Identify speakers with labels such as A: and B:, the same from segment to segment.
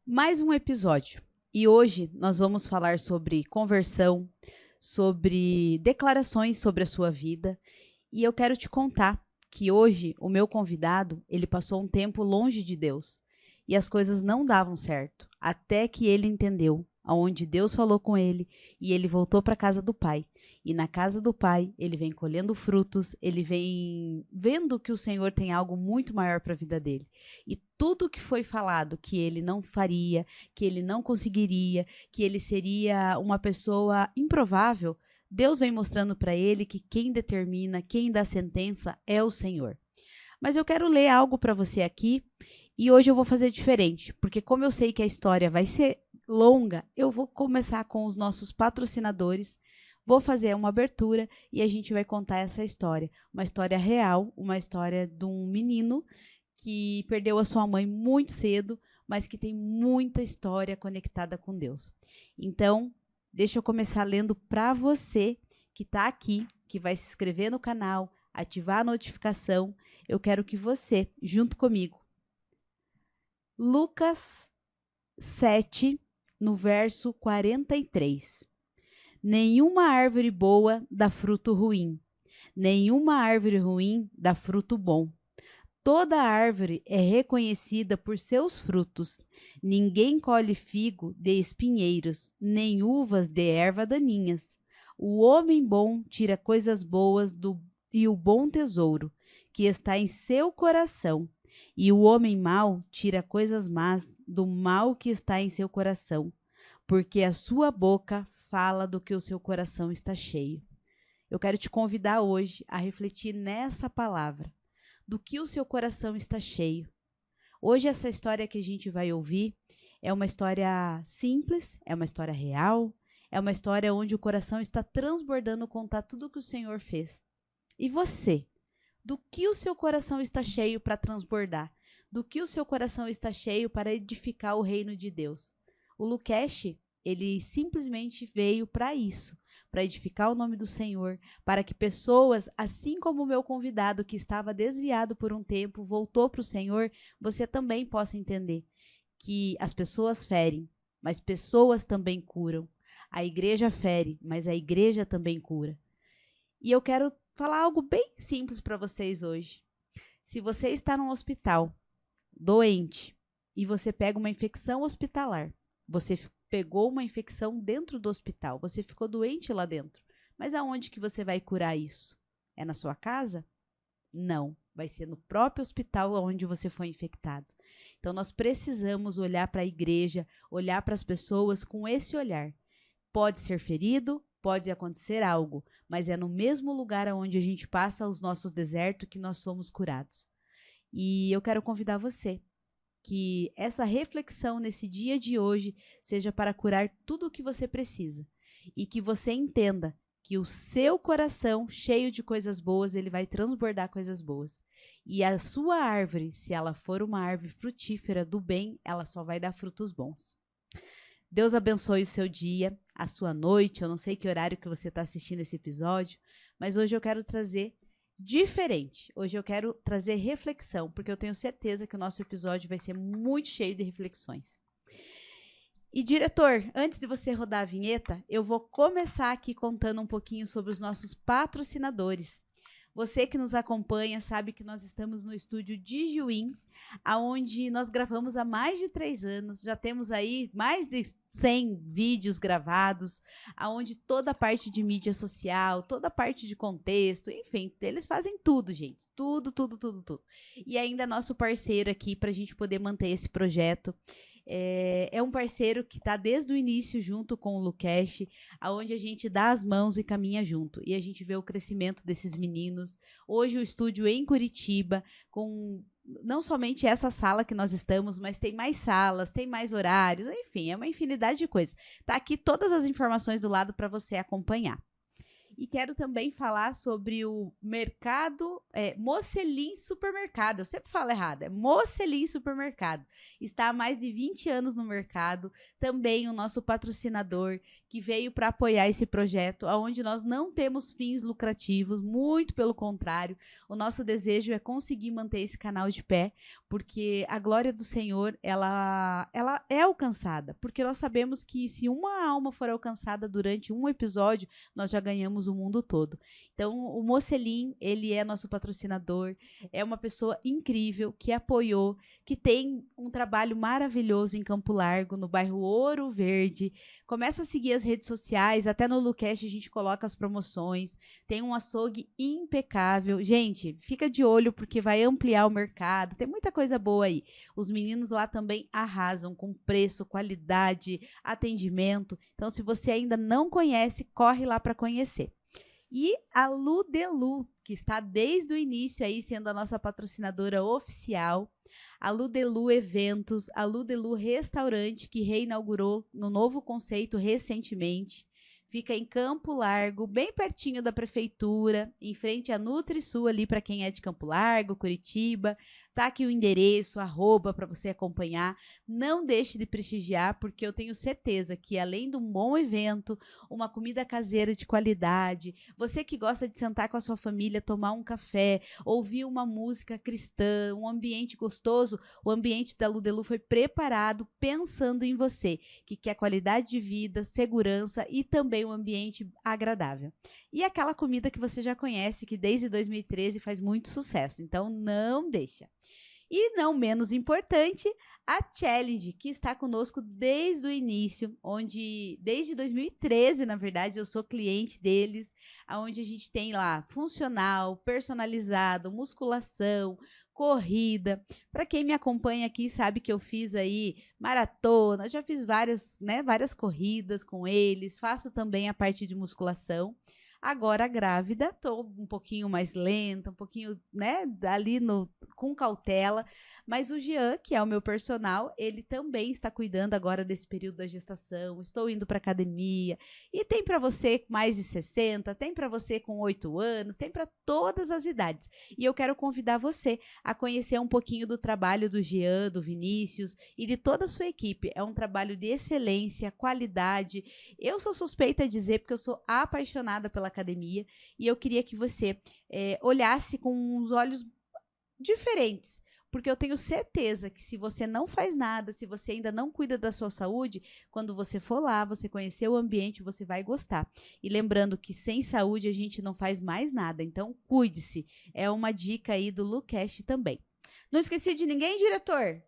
A: Mais um episódio. E hoje nós vamos falar sobre conversão, sobre declarações sobre a sua vida. E eu quero te contar que hoje o meu convidado, ele passou um tempo longe de Deus. E as coisas não davam certo, até que ele entendeu aonde Deus falou com ele e ele voltou para a casa do pai. E na casa do pai, ele vem colhendo frutos, ele vem vendo que o Senhor tem algo muito maior para a vida dele. E tudo que foi falado que ele não faria, que ele não conseguiria, que ele seria uma pessoa improvável, Deus vem mostrando para ele que quem determina, quem dá sentença é o Senhor. Mas eu quero ler algo para você aqui e hoje eu vou fazer diferente, porque como eu sei que a história vai ser longa, eu vou começar com os nossos patrocinadores, vou fazer uma abertura e a gente vai contar essa história. Uma história real, uma história de um menino que perdeu a sua mãe muito cedo, mas que tem muita história conectada com Deus. Então, deixa eu começar lendo para você que está aqui, que vai se inscrever no canal, ativar a notificação. Eu quero que você, junto comigo, Lucas 7, no verso 43. Nenhuma árvore boa dá fruto ruim, nenhuma árvore ruim dá fruto bom. Toda árvore é reconhecida por seus frutos. Ninguém colhe figo de espinheiros, nem uvas de erva daninhas. O homem bom tira coisas boas e o bom tesouro, que está em seu coração. E o homem mau tira coisas más do mal que está em seu coração, porque a sua boca fala do que o seu coração está cheio. Eu quero te convidar hoje a refletir nessa palavra. Do que o seu coração está cheio. Hoje essa história que a gente vai ouvir é uma história simples, é uma história real, é uma história onde o coração está transbordando contar tudo o que o Senhor fez. E você? Do que o seu coração está cheio para transbordar? Do que o seu coração está cheio para edificar o reino de Deus? O Lukesh, ele simplesmente veio para isso, para edificar o nome do Senhor, para que pessoas, assim como o meu convidado que estava desviado por um tempo, voltou para o Senhor, você também possa entender que as pessoas ferem, mas pessoas também curam. A igreja fere, mas a igreja também cura. E eu quero falar algo bem simples para vocês hoje. Se você está num hospital, doente, e você pega uma infecção hospitalar, você pegou uma infecção dentro do hospital, você ficou doente lá dentro. Mas aonde que você vai curar isso? É na sua casa? Não, vai ser no próprio hospital onde você foi infectado. Então nós precisamos olhar para a igreja, olhar para as pessoas com esse olhar. Pode ser ferido, pode acontecer algo, mas é no mesmo lugar onde a gente passa os nossos desertos que nós somos curados. E eu quero convidar você que essa reflexão nesse dia de hoje seja para curar tudo o que você precisa e que você entenda que o seu coração, cheio de coisas boas, ele vai transbordar coisas boas. E a sua árvore, se ela for uma árvore frutífera do bem, ela só vai dar frutos bons. Deus abençoe o seu dia, a sua noite. Eu não sei que horário que você está assistindo esse episódio, mas hoje eu quero trazer diferente. Hoje eu quero trazer reflexão, porque eu tenho certeza que o nosso episódio vai ser muito cheio de reflexões. E diretor, antes de você rodar a vinheta, eu vou começar aqui contando um pouquinho sobre os nossos patrocinadores. Você que nos acompanha sabe que nós estamos no estúdio de Juim, onde nós gravamos há mais de 3 anos, já temos aí mais de 100 vídeos gravados, onde toda a parte de mídia social, toda a parte de contexto, enfim, eles fazem tudo, gente, tudo. E ainda nosso parceiro aqui para a gente poder manter esse projeto. É um parceiro que está desde o início junto com o Lukesh, onde a gente dá as mãos e caminha junto. E a gente vê o crescimento desses meninos. Hoje o estúdio em Curitiba, com não somente essa sala que nós estamos, mas tem mais salas, tem mais horários, enfim, é uma infinidade de coisas. Tá aqui todas as informações do lado para você acompanhar. E quero também falar sobre o mercado Mocelin Supermercado. Eu sempre falo errado, é Mocelin Supermercado. Está há mais de 20 anos no mercado. Também o nosso patrocinador que veio para apoiar esse projeto, onde nós não temos fins lucrativos, muito pelo contrário. O nosso desejo é conseguir manter esse canal de pé, porque a glória do Senhor, ela é alcançada. Porque nós sabemos que se uma alma for alcançada durante um episódio, nós já ganhamos o mundo todo. Então, o Mocelin, ele é nosso patrocinador, é uma pessoa incrível que apoiou, que tem um trabalho maravilhoso em Campo Largo, no bairro Ouro Verde. Começa a seguir as redes sociais, até no Lucast a gente coloca as promoções, tem um açougue impecável. Gente, fica de olho porque vai ampliar o mercado, tem muita coisa boa aí. Os meninos lá também arrasam com preço, qualidade, atendimento. Então, se você ainda não conhece, corre lá para conhecer. E a Ludelu, que está desde o início aí sendo a nossa patrocinadora oficial, a Ludelu Eventos, a Ludelu Restaurante, que reinaugurou no novo conceito recentemente. Fica em Campo Largo, bem pertinho da prefeitura, em frente à NutriSul, ali para quem é de Campo Largo, Curitiba. Tá aqui o endereço, @ para você acompanhar. Não deixe de prestigiar, porque eu tenho certeza que além de um bom evento, uma comida caseira de qualidade, você que gosta de sentar com a sua família, tomar um café, ouvir uma música cristã, um ambiente gostoso, o ambiente da Ludelu foi preparado pensando em você, que quer qualidade de vida, segurança e também um ambiente agradável. E aquela comida que você já conhece, que desde 2013 faz muito sucesso, então não deixa. E não menos importante, a Challenge, que está conosco desde o início, onde desde 2013, na verdade, eu sou cliente deles, onde a gente tem lá funcional, personalizado, musculação, corrida. Para quem me acompanha aqui sabe que eu fiz aí maratona, já fiz várias corridas com eles, faço também a parte de musculação. Agora grávida, tô um pouquinho mais lenta, um pouquinho, ali com cautela, mas o Jean, que é o meu personal, ele também está cuidando agora desse período da gestação. Estou indo para academia e tem para você mais de 60, tem para você com 8 anos, tem para todas as idades. E eu quero convidar você a conhecer um pouquinho do trabalho do Jean, do Vinícius e de toda a sua equipe. É um trabalho de excelência, qualidade. Eu sou suspeita a dizer porque eu sou apaixonada pela academia e eu queria que você olhasse com os olhos diferentes, porque eu tenho certeza que se você não faz nada, se você ainda não cuida da sua saúde, quando você for lá, você conhecer o ambiente, você vai gostar. E lembrando que sem saúde a gente não faz mais nada, então cuide-se. É uma dica aí do Lucast também. Não esqueci de ninguém, diretor?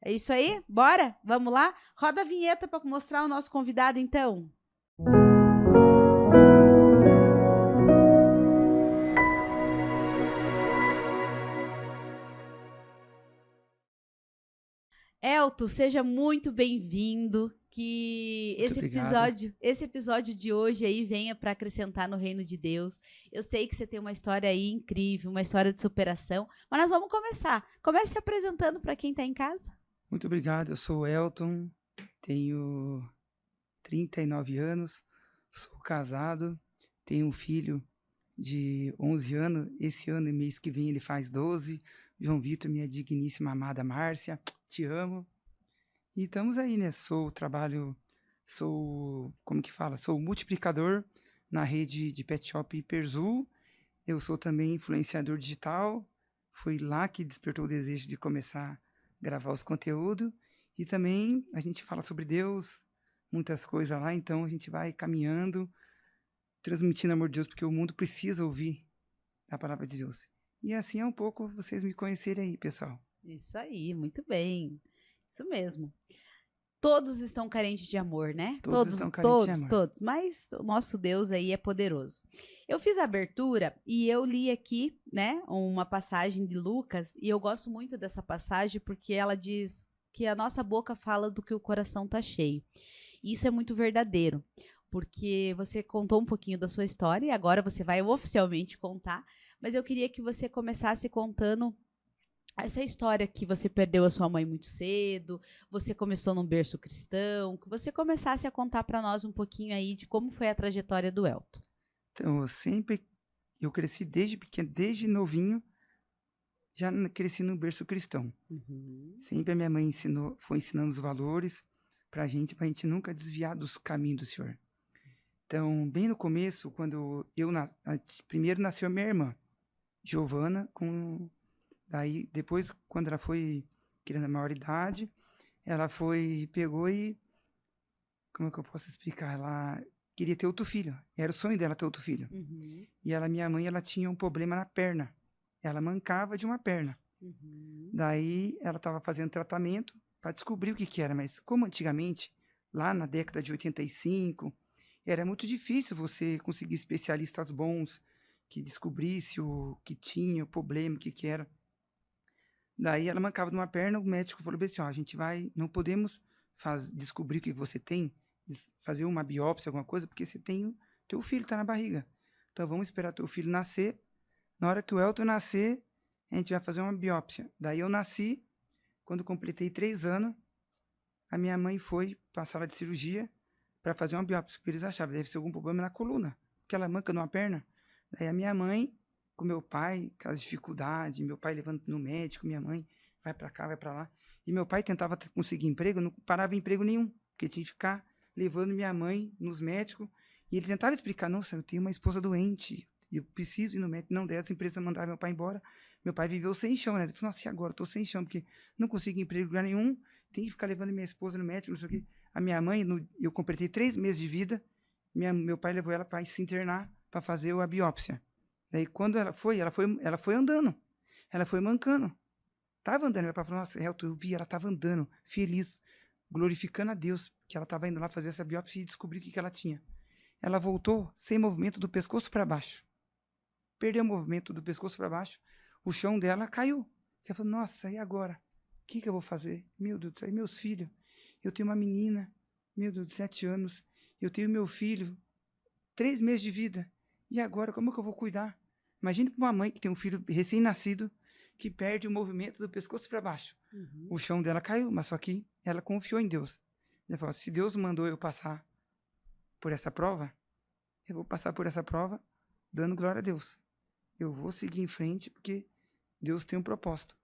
A: É isso aí? Bora? Vamos lá? Roda a vinheta para mostrar o nosso convidado, então. Elton, seja muito bem-vindo. Que esse episódio de hoje aí venha para acrescentar no reino de Deus. Eu sei que você tem uma história aí incrível, uma história de superação, mas nós vamos começar. Comece se apresentando para quem está em casa.
B: Muito obrigado, eu sou o Elton, tenho 39 anos, sou casado, tenho um filho de 11 anos, esse ano e mês que vem ele faz 12, João Vitor, minha digníssima amada Márcia, te amo. E estamos aí, né? Sou multiplicador na rede de Pet Shop Hiperzul, eu sou também influenciador digital, foi lá que despertou o desejo de começar a gravar os conteúdos, e também a gente fala sobre Deus, muitas coisas lá, então a gente vai caminhando, transmitindo amor de Deus, porque o mundo precisa ouvir a palavra de Deus. E assim é um pouco vocês me conhecerem aí, pessoal.
A: Isso aí, muito bem. Isso mesmo. Todos estão carentes de amor, né?
B: Todos estão carentes de amor.
A: Todos. Mas o nosso Deus aí é poderoso. Eu fiz a abertura e eu li aqui, né, uma passagem de Lucas, e eu gosto muito dessa passagem porque ela diz que a nossa boca fala do que o coração tá cheio. E isso é muito verdadeiro, porque você contou um pouquinho da sua história e agora você vai oficialmente contar, mas eu queria que você começasse contando essa história que você perdeu a sua mãe muito cedo, você começou num berço cristão, que você começasse a contar para nós um pouquinho aí de como foi a trajetória do Elton.
B: Então, eu cresci desde pequeno, desde novinho, já cresci no berço cristão.
A: Uhum.
B: Sempre a minha mãe foi ensinando os valores para a gente nunca desviar dos caminhos do Senhor. Então, bem no começo, quando primeiro nasceu a minha irmã, Giovana, daí depois, quando ela foi criando a maioridade, pegou e, como é que eu posso explicar? Ela queria ter outro filho, era o sonho dela ter outro filho.
A: Uhum.
B: E minha mãe, ela tinha um problema na perna, ela mancava de uma perna.
A: Uhum.
B: Daí ela estava fazendo tratamento para descobrir o que era, mas como antigamente, lá na década de 85, era muito difícil você conseguir especialistas bons que descobrisse o que tinha, o problema, o que era. Daí ela mancava de uma perna, o médico falou bem assim, ó, não podemos descobrir o que você tem, fazer uma biópsia, alguma coisa, porque teu filho está na barriga. Então vamos esperar teu filho nascer. Na hora que o Elton nascer, a gente vai fazer uma biópsia. Daí eu nasci, quando completei 3 anos, a minha mãe foi para a sala de cirurgia para fazer uma biópsia, porque eles achavam que deve ser algum problema na coluna, porque ela manca numa perna. Daí a minha mãe, com meu pai, com as dificuldades, meu pai levando no médico, minha mãe vai para cá, vai para lá. E meu pai tentava conseguir emprego, não parava emprego nenhum, porque tinha que ficar levando minha mãe nos médicos. E ele tentava explicar, nossa, eu tenho uma esposa doente, eu preciso ir no médico. Não, dessa empresa mandava meu pai embora. Meu pai viveu sem chão, né? Ele falou, nossa, e agora? Estou sem chão, porque não consigo emprego em lugar nenhum, tenho que ficar levando minha esposa no médico, não sei o quê. A minha mãe, eu completei 3 meses de vida, meu pai levou ela para se internar para fazer a biópsia. Daí, quando ela foi andando. Ela foi mancando. Tava andando. Meu pai falou, nossa, Elton, eu vi, ela tava andando, feliz, glorificando a Deus, que ela tava indo lá fazer essa biópsia e descobrir o que ela tinha. Ela voltou sem movimento do pescoço para baixo. Perdeu o movimento do pescoço para baixo. O chão dela caiu. Ela falou, nossa, e agora? O que eu vou fazer? Meu Deus do céu, e meus filhos? Eu tenho uma menina, meu Deus, de 7 anos. Eu tenho meu filho, 3 meses de vida. E agora, como é que eu vou cuidar? Imagine para uma mãe que tem um filho recém-nascido que perde o movimento do pescoço para baixo.
A: Uhum.
B: O chão dela caiu, mas só que ela confiou em Deus. Ela falou, se Deus mandou eu passar por essa prova, eu vou passar por essa prova dando glória a Deus. Eu vou seguir em frente porque Deus tem um propósito.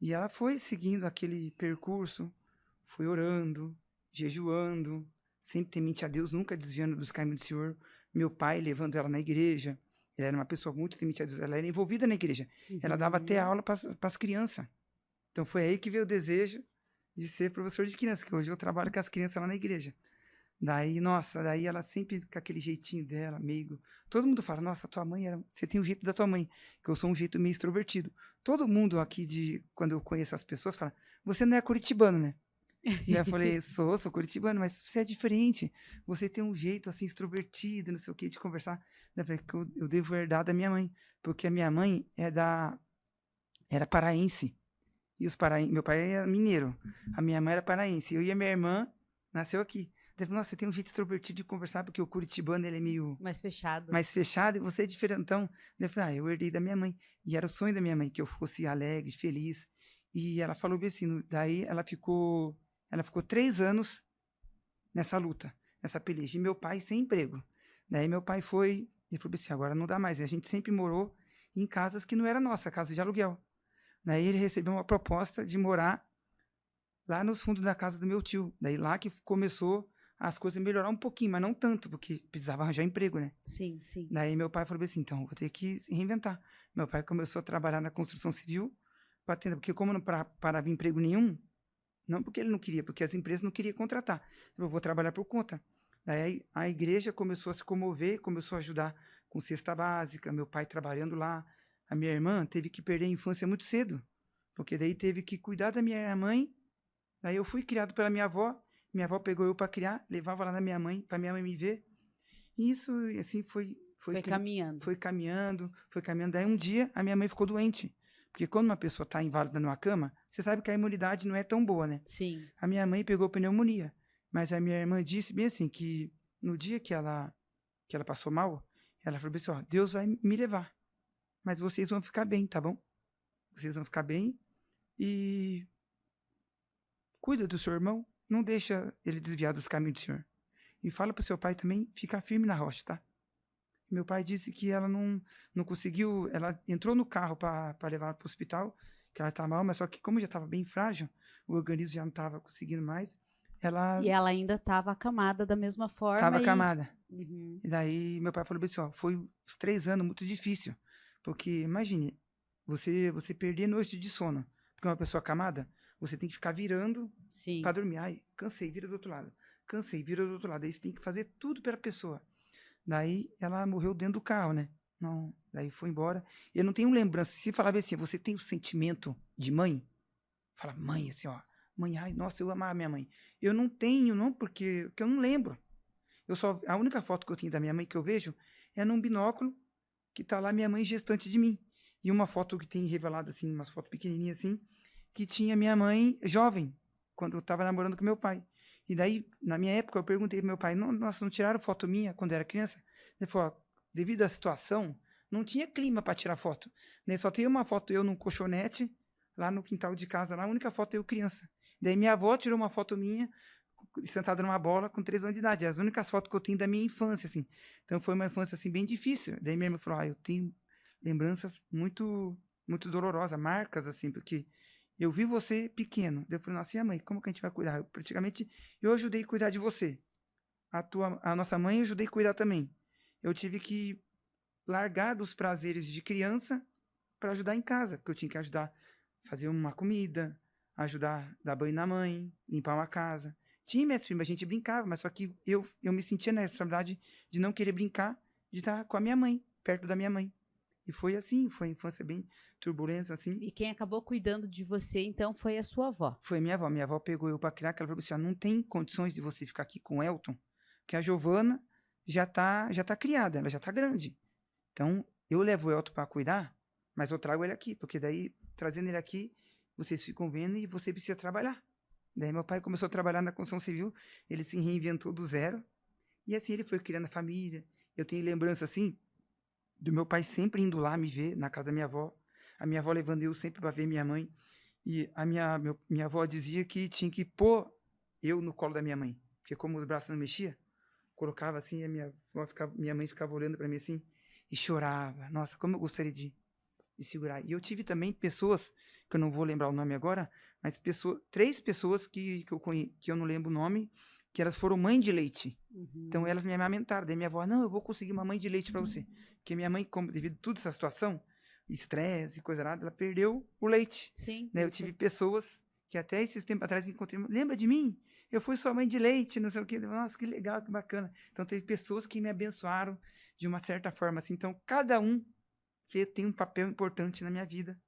B: E ela foi seguindo aquele percurso, foi orando, jejuando, sempre temente a Deus, nunca desviando dos caminhos do Senhor. Meu pai levando ela na igreja, ela era uma pessoa muito temente a Deus, ela era envolvida na igreja.
A: Uhum.
B: Ela dava até aula para as crianças. Então foi aí que veio o desejo de ser professor de criança, que hoje eu trabalho com as crianças lá na igreja. Daí, nossa, daí ela sempre com aquele jeitinho dela, meigo. Todo mundo fala, nossa, você tem o jeito da tua mãe, que eu sou um jeito meio extrovertido. Todo mundo aqui, quando eu conheço as pessoas, fala, você não é curitibano, né? Daí eu falei, sou curitibano, mas você é diferente. Você tem um jeito, assim, extrovertido, não sei o que, de conversar. Daí eu falei, que eu devo herdar da minha mãe, porque a minha mãe era paraense. E meu pai era mineiro, a minha mãe era paraense. Eu e a minha irmã nasceu aqui. Nossa, você tem um jeito extrovertido de conversar, porque o curitibano, ele é meio
A: Mais fechado.
B: mais fechado e você é diferentão. Eu falei, eu herdei da minha mãe. E era o sonho da minha mãe, que eu fosse alegre, feliz. E ela falou bem assim, daí ela ficou 3 anos nessa luta, nessa peleja. E meu pai sem emprego. Daí meu pai ele falou assim, agora não dá mais. E a gente sempre morou em casas que não era nossa, casa de aluguel. Daí ele recebeu uma proposta de morar lá nos fundos da casa do meu tio. Daí lá que começou as coisas a melhorar um pouquinho, mas não tanto, porque precisava arranjar emprego, né?
A: Sim, sim.
B: Daí meu pai falou assim, então, vou ter que se reinventar. Meu pai começou a trabalhar na construção civil, porque como não parava emprego nenhum, não porque ele não queria, porque as empresas não queriam contratar. Eu vou trabalhar por conta. Daí a igreja começou a se comover, começou a ajudar com cesta básica, meu pai trabalhando lá. A minha irmã teve que perder a infância muito cedo, porque daí teve que cuidar da minha mãe. Daí eu fui criado pela minha avó pegou eu para criar, levava lá na minha mãe, para minha mãe me ver. E isso, assim, foi
A: caminhando.
B: Foi caminhando. Daí um dia a minha mãe ficou doente. Porque quando uma pessoa está inválida numa cama, você sabe que a imunidade não é tão boa, né?
A: Sim.
B: A minha mãe pegou pneumonia. Mas a minha irmã disse bem assim, que no dia que ela passou mal, ela falou assim, ó, Deus vai me levar. Mas vocês vão ficar bem, tá bom? Vocês vão ficar bem e cuida do seu irmão, não deixa ele desviar dos caminhos do Senhor. E fala pro seu pai também ficar firme na rocha, tá? Meu pai disse que ela não conseguiu, ela entrou no carro para levar para o hospital, que ela estava mal, mas só que como já estava bem frágil, o organismo já não estava conseguindo mais, ela
A: E ela ainda estava acamada da mesma
B: estava
A: forma e...
B: acamada.
A: Uhum.
B: E daí meu pai falou assim, ó, foi os 3 anos muito difícil, porque imagine, você perder noite de sono, porque uma pessoa acamada, você tem que ficar virando
A: Sim.
B: para dormir. Ai, cansei, vira do outro lado. Cansei, vira do outro lado. Aí você tem que fazer tudo pela pessoa. Daí ela morreu dentro do carro, né? Não, daí foi embora. Eu não tenho lembrança. Se falava assim, você tem o sentimento de mãe? Fala, mãe, assim, ó. Mãe, ai, nossa, eu amava minha mãe. Eu não tenho, não, porque eu não lembro. A única foto que eu tenho da minha mãe que eu vejo é num binóculo que tá lá minha mãe gestante de mim. E uma foto que tem revelado, assim, umas fotos pequenininhas assim, que tinha minha mãe jovem, quando eu estava namorando com meu pai. E daí, na minha época, eu perguntei pro meu pai, nossa, não tiraram foto minha quando eu era criança? Ele falou, ó, devido à situação, não tinha clima para tirar foto. Né? Só tem uma foto eu num colchonete, lá no quintal de casa, lá, a única foto eu criança. Daí minha avó tirou uma foto minha, sentada numa bola, com 3 anos de idade. É as únicas fotos que eu tenho da minha infância, assim. Então foi uma infância, assim, bem difícil. Daí minha irmã falou, eu tenho lembranças muito, muito dolorosas, marcas, assim, porque eu vi você pequeno. Daí eu falei, nossa, e a mãe, como que a gente vai cuidar? Praticamente, eu ajudei a cuidar de você. A nossa mãe eu ajudei a cuidar também. Eu tive que largar dos prazeres de criança para ajudar em casa, porque eu tinha que ajudar a fazer uma comida, ajudar a dar banho na mãe, limpar uma casa. Tinha minhas primas, a gente brincava, mas só que eu me sentia na responsabilidade de não querer brincar, de estar com a minha mãe, perto da minha mãe. E foi assim, foi uma infância bem turbulenta, assim.
A: E quem acabou cuidando de você, então, foi a sua avó.
B: Foi minha avó. Minha avó pegou eu para criar, que ela falou assim, ó, não tem condições de você ficar aqui com o Elton, que a Giovana já tá criada, ela já tá grande. Então, eu levo o Elton para cuidar, mas eu trago ele aqui, porque daí, trazendo ele aqui, vocês ficam vendo e você precisa trabalhar. Daí meu pai começou a trabalhar na construção civil, ele se reinventou do zero, e assim ele foi criando a família. Eu tenho lembrança, assim, do meu pai sempre indo lá me ver, na casa da minha avó, a minha avó levando eu sempre para ver minha mãe, e minha avó dizia que tinha que pôr eu no colo da minha mãe, porque como os braços não mexiam, colocava assim, minha mãe ficava olhando para mim assim, e chorava. Nossa, como eu gostaria de segurar. E eu tive também pessoas, que eu não vou lembrar o nome agora, mas 3 pessoas que eu não lembro o nome, que elas foram mãe de leite.
A: Uhum.
B: Então elas me amamentaram. Daí minha avó, não, eu vou conseguir uma mãe de leite para você. Porque minha mãe, devido a toda essa situação, estresse e coisa nada, ela perdeu o leite.
A: Sim.
B: Né? Eu tive pessoas que até esses tempos atrás encontrei, lembra de mim? Eu fui sua mãe de leite, não sei o quê. Nossa, que legal, que bacana. Então teve pessoas que me abençoaram de uma certa forma, assim. Então cada um tem um papel importante na minha vida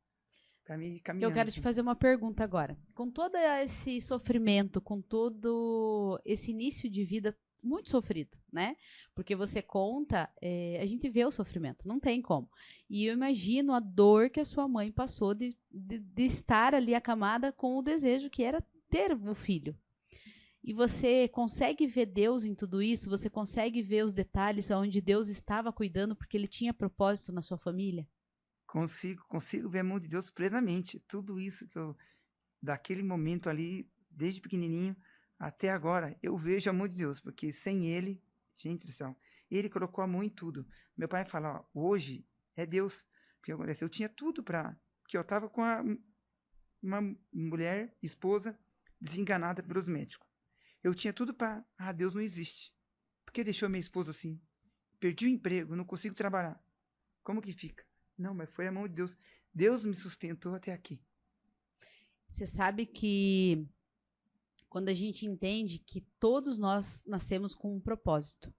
B: para me caminhando.
A: Eu quero te fazer uma pergunta agora. Com todo esse sofrimento, com todo esse início de vida muito sofrido, né? Porque você conta, a gente vê o sofrimento, não tem como. E eu imagino a dor que a sua mãe passou de estar ali acamada com o desejo que era ter o filho. E você consegue ver Deus em tudo isso? Você consegue ver os detalhes onde Deus estava cuidando porque Ele tinha propósito na sua família?
B: Consigo ver a mão de Deus plenamente. Tudo isso que daquele momento ali, desde pequenininho até agora, eu vejo a mão de Deus, porque sem Ele, gente do céu, Ele colocou a mão em tudo. Meu pai fala, ó, hoje é Deus. Porque acontece, eu tinha tudo porque eu estava com uma mulher, esposa, desenganada pelos médicos. Eu tinha tudo para, Deus não existe. Por que deixou minha esposa assim? Perdi o emprego, não consigo trabalhar. Como que fica? Não, mas foi a mão de Deus. Deus me sustentou até aqui.
A: Você sabe que quando a gente entende que todos nós nascemos com um propósito.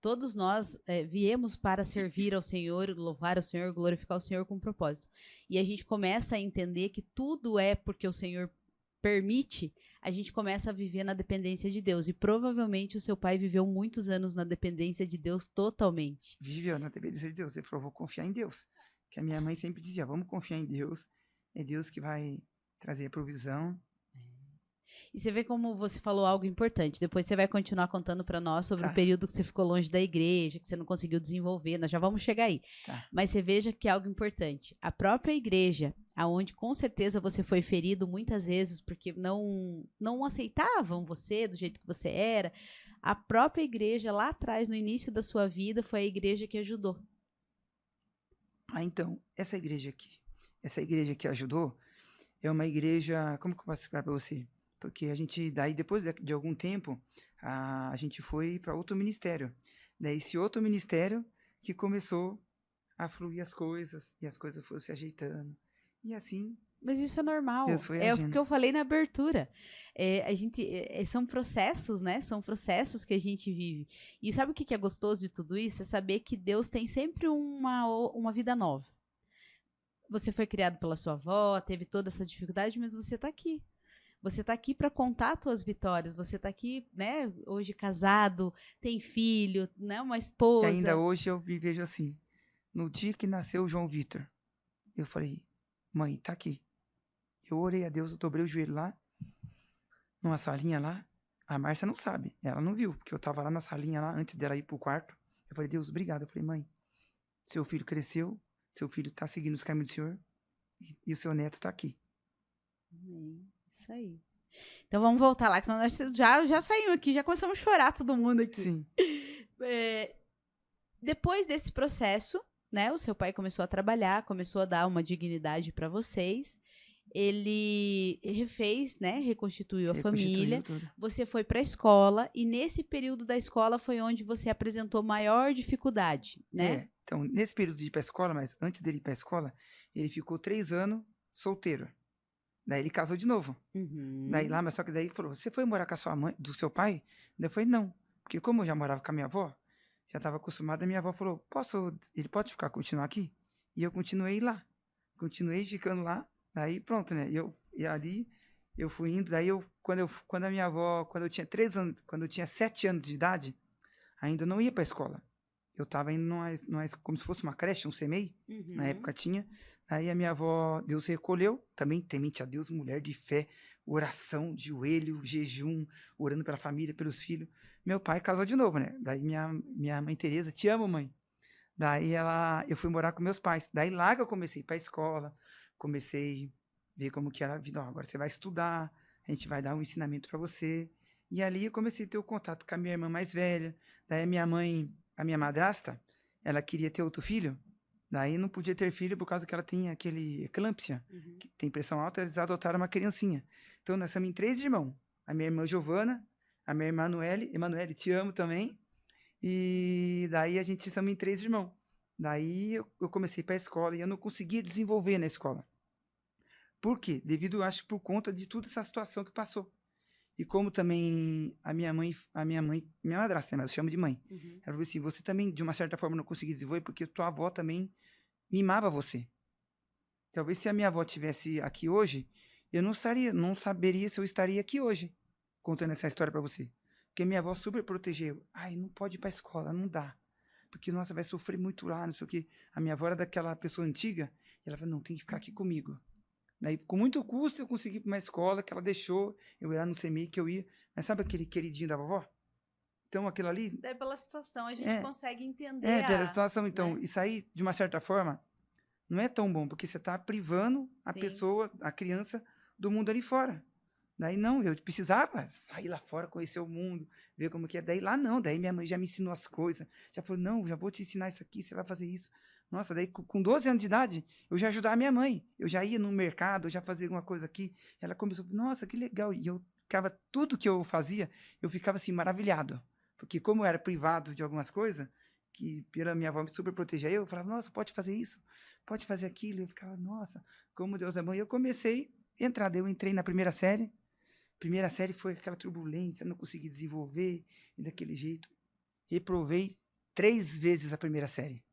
A: Todos nós viemos para servir ao Senhor, louvar ao Senhor, glorificar o Senhor com um propósito. E a gente começa a entender que tudo é porque o Senhor permite, a gente começa a viver na dependência de Deus. E provavelmente o seu pai viveu muitos anos na dependência de Deus totalmente.
B: Viveu na dependência de Deus. Ele falou, vou confiar em Deus. Que a minha mãe sempre dizia, vamos confiar em Deus. É Deus que vai trazer provisão.
A: E você vê como você falou algo importante. Depois você vai continuar contando para nós sobre o período que você ficou longe da igreja, que você não conseguiu desenvolver. Nós já vamos chegar aí.
B: Tá.
A: Mas você veja que é algo importante. A própria igreja, aonde com certeza você foi ferido muitas vezes porque não aceitavam você do jeito que você era, A própria igreja lá atrás, no início da sua vida, foi a igreja que ajudou.
B: Então, essa igreja que ajudou, é uma igreja, como que eu posso explicar para você? Porque a gente, daí depois de algum tempo, a gente foi para outro ministério. Daí esse outro ministério que começou a fluir as coisas, e as coisas foram se ajeitando. E assim,
A: Mas isso é normal.
B: Deus foi
A: É o
B: agindo.
A: que eu falei na abertura. São processos, né? São processos que a gente vive. E sabe o que é gostoso de tudo isso? É saber que Deus tem sempre uma vida nova. Você foi criado pela sua avó, teve toda essa dificuldade, mas você está aqui. Você está aqui para contar as suas vitórias. Você está aqui, né? Hoje casado, tem filho, né? Uma
B: E
A: esposa.
B: ainda hoje eu me vejo assim. No dia que nasceu o João Vitor, eu falei, mãe, tá aqui. Eu orei a Deus, eu dobrei o joelho lá, numa salinha lá. A Márcia não sabe, ela não viu, porque eu tava lá na salinha lá, antes dela ir pro quarto. Eu falei, Deus, obrigado. Eu falei, mãe, seu filho cresceu, seu filho tá seguindo os caminhos do Senhor, e o seu neto tá aqui.
A: Isso aí. Então vamos voltar lá, que senão nós já saímos aqui, já começamos a chorar todo mundo aqui.
B: Sim.
A: Depois desse processo, né, o seu pai começou a trabalhar, começou a dar uma dignidade para vocês. Ele refez, né, reconstituiu a família.
B: Tudo.
A: Você foi para a escola e nesse período da escola foi onde você apresentou maior dificuldade, né?
B: Então, nesse período de ir para a escola, mas antes dele ir para a escola, ele ficou 3 anos solteiro. Daí ele casou de novo. Daí lá, mas só que daí ele falou, você foi morar com a sua mãe, do seu pai? Daí eu falei, não. Porque como eu já morava com a minha avó, já estava acostumado, a minha avó falou, ele pode continuar aqui? E eu continuei lá. Continuei ficando lá. Daí pronto, né? E ali eu fui indo, daí quando a minha avó, quando eu tinha 3 anos, quando eu tinha 7 anos de idade, ainda não ia para a escola. Eu estava indo como se fosse uma creche, um CMEI, na época tinha. Aí a minha avó, Deus recolheu, também temente a Deus, mulher de fé, oração, de joelho, jejum, orando pela família, pelos filhos. Meu pai casou de novo, né? Daí minha mãe Tereza, te amo, mãe. Daí eu fui morar com meus pais. Daí lá que eu comecei a ir para a escola, comecei a ver como que era a vida. Ó, agora você vai estudar, a gente vai dar um ensinamento para você. E ali eu comecei a ter o contato com a minha irmã mais velha. Daí a minha madrasta, ela queria ter outro filho. Daí não podia ter filho por causa que ela tinha aquele eclâmpsia, que tem pressão alta, eles adotaram uma criancinha. Então nós somos em 3 irmãos. A minha irmã Giovana, a minha irmã Emanuele, te amo também. E daí a gente somos em 3 irmãos. Daí eu comecei para a escola e eu não conseguia desenvolver na escola. Por quê? Acho, por conta de toda essa situação que passou. E como também minha madrasta, mas eu chamo de mãe. Ela falou assim, você também, de uma certa forma, não conseguia desenvolver porque tua avó também mimava você. Talvez se a minha avó estivesse aqui hoje, eu não saberia se eu estaria aqui hoje, contando essa história para você. Porque minha avó super protegeu. Ai, não pode ir para a escola, não dá. Porque, nossa, vai sofrer muito lá, não sei o quê. A minha avó era daquela pessoa antiga, e ela falou, não, tem que ficar aqui comigo. Daí, com muito custo, eu consegui ir para uma escola que ela deixou, eu ia lá no CMI que eu ia. Mas sabe aquele queridinho da vovó? Então, aquilo ali...
A: É pela situação, a gente consegue entender.
B: Pela situação. Então,
A: né?
B: isso aí, de uma certa forma, não é tão bom, porque você está privando a pessoa, a criança, do mundo ali fora. Daí, não, eu precisava sair lá fora, conhecer o mundo, ver como que é. Daí, lá não, daí minha mãe já me ensinou as coisas. Já falou, não, já vou te ensinar isso aqui, você vai fazer isso. Nossa, daí com 12 anos de idade, eu já ajudava a minha mãe. Eu já ia no mercado, eu já fazia alguma coisa aqui. Ela começou, nossa, que legal. E eu ficava, tudo que eu fazia, eu ficava assim, maravilhado. Porque como eu era privado de algumas coisas, que pela minha avó me super protegia, eu falava, nossa, pode fazer isso, pode fazer aquilo. Eu ficava, nossa, como Deus é bom. E eu comecei a entrar, daí eu entrei na primeira série. Primeira série foi aquela turbulência, não consegui desenvolver, e daquele jeito. Reprovei 3 vezes a primeira série.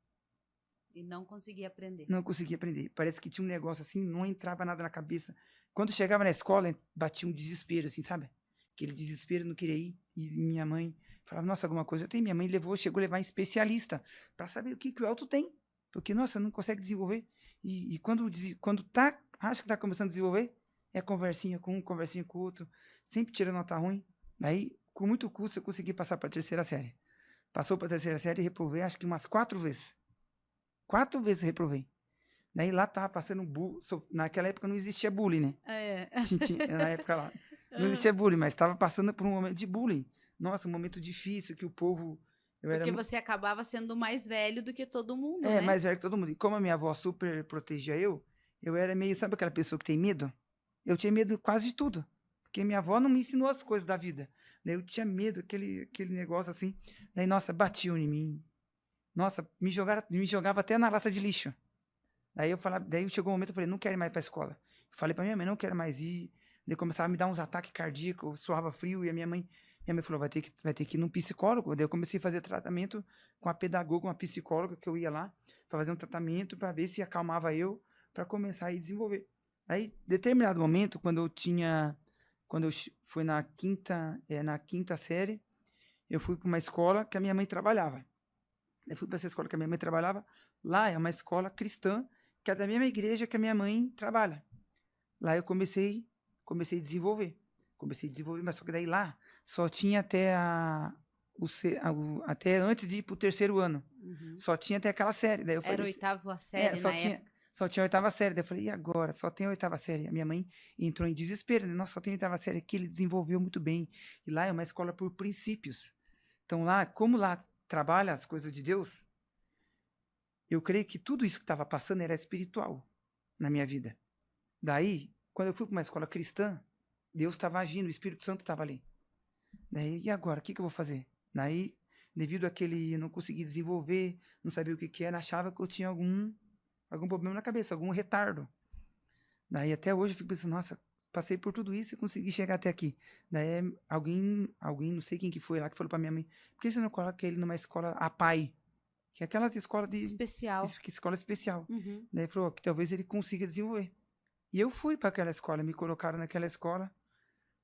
A: E não conseguia aprender.
B: Não conseguia aprender. Parece que tinha um negócio assim, não entrava nada na cabeça. Quando chegava na escola, batia um desespero, assim, sabe? Aquele desespero, não queria ir. E minha mãe falava, nossa, alguma coisa tem. Minha mãe chegou a levar em especialista para saber o que o Elton tem. Porque, nossa, não consegue desenvolver. E quando acha que tá começando a desenvolver, é conversinha com um, conversinha com o outro, sempre tirando nota ruim. Aí, com muito custo, eu consegui passar para a 3ª série. Passou para a 3ª série e reprovei, acho que umas 4 vezes. 4 vezes reprovei. Daí lá tava passando naquela época não existia bullying, né? Na época lá. Não existia bullying, mas estava passando por um momento de bullying. Nossa, um momento difícil que o povo...
A: Porque você acabava sendo mais velho do que todo mundo, né?
B: mais velho que todo mundo. E como a minha avó super protegia eu era meio, sabe aquela pessoa que tem medo? Eu tinha medo quase de tudo. Porque minha avó não me ensinou as coisas da vida. Daí eu tinha medo, aquele negócio assim. Daí, nossa, batiam em mim. Nossa, me jogava até na lata de lixo. Daí chegou um momento, eu falei, não quero ir mais pra escola. Eu falei pra minha mãe, não quero mais ir. Daí começava a me dar uns ataques cardíacos, eu suava frio, e a minha mãe falou, vai ter que ir num psicólogo. Daí eu comecei a fazer tratamento com a pedagoga, uma psicóloga, que eu ia lá para fazer um tratamento, para ver se acalmava eu, para começar a desenvolver. Aí, em determinado momento, quando eu fui na quinta série, eu fui para uma escola que a minha mãe trabalhava. Eu fui para essa escola que a minha mãe trabalhava. Lá é uma escola cristã, que é da mesma igreja que a minha mãe trabalha. Lá eu comecei a desenvolver. Mas só que daí lá só tinha até antes de ir pro terceiro ano.
A: Uhum.
B: Só tinha até aquela série. Daí eu falei,
A: Era a oitava série
B: só tinha a oitava série. Daí eu falei, e agora? Só tem a oitava série. A minha mãe entrou em desespero. Né? Nossa, só tem a oitava série aqui. Ele desenvolveu muito bem. E lá é uma escola por princípios. Então lá, como lá trabalha as coisas de Deus, eu creio que tudo isso que estava passando era espiritual na minha vida. Daí, quando eu fui para uma escola cristã, Deus estava agindo, o Espírito Santo estava ali. Daí, e agora? O que eu vou fazer? Daí, devido àquele, eu não consegui desenvolver, não sabia o que era, achava que eu tinha algum problema na cabeça, algum retardo. Daí, até hoje, eu fico pensando, nossa, passei por tudo isso e consegui chegar até aqui. Daí, alguém, não sei quem que foi lá, que falou para minha mãe, por que você não coloca ele numa escola APAE? Que é aquelas escolas
A: especial.
B: Escola especial.
A: Uhum.
B: Daí, falou que talvez ele consiga desenvolver. E eu fui para aquela escola, me colocaram naquela escola.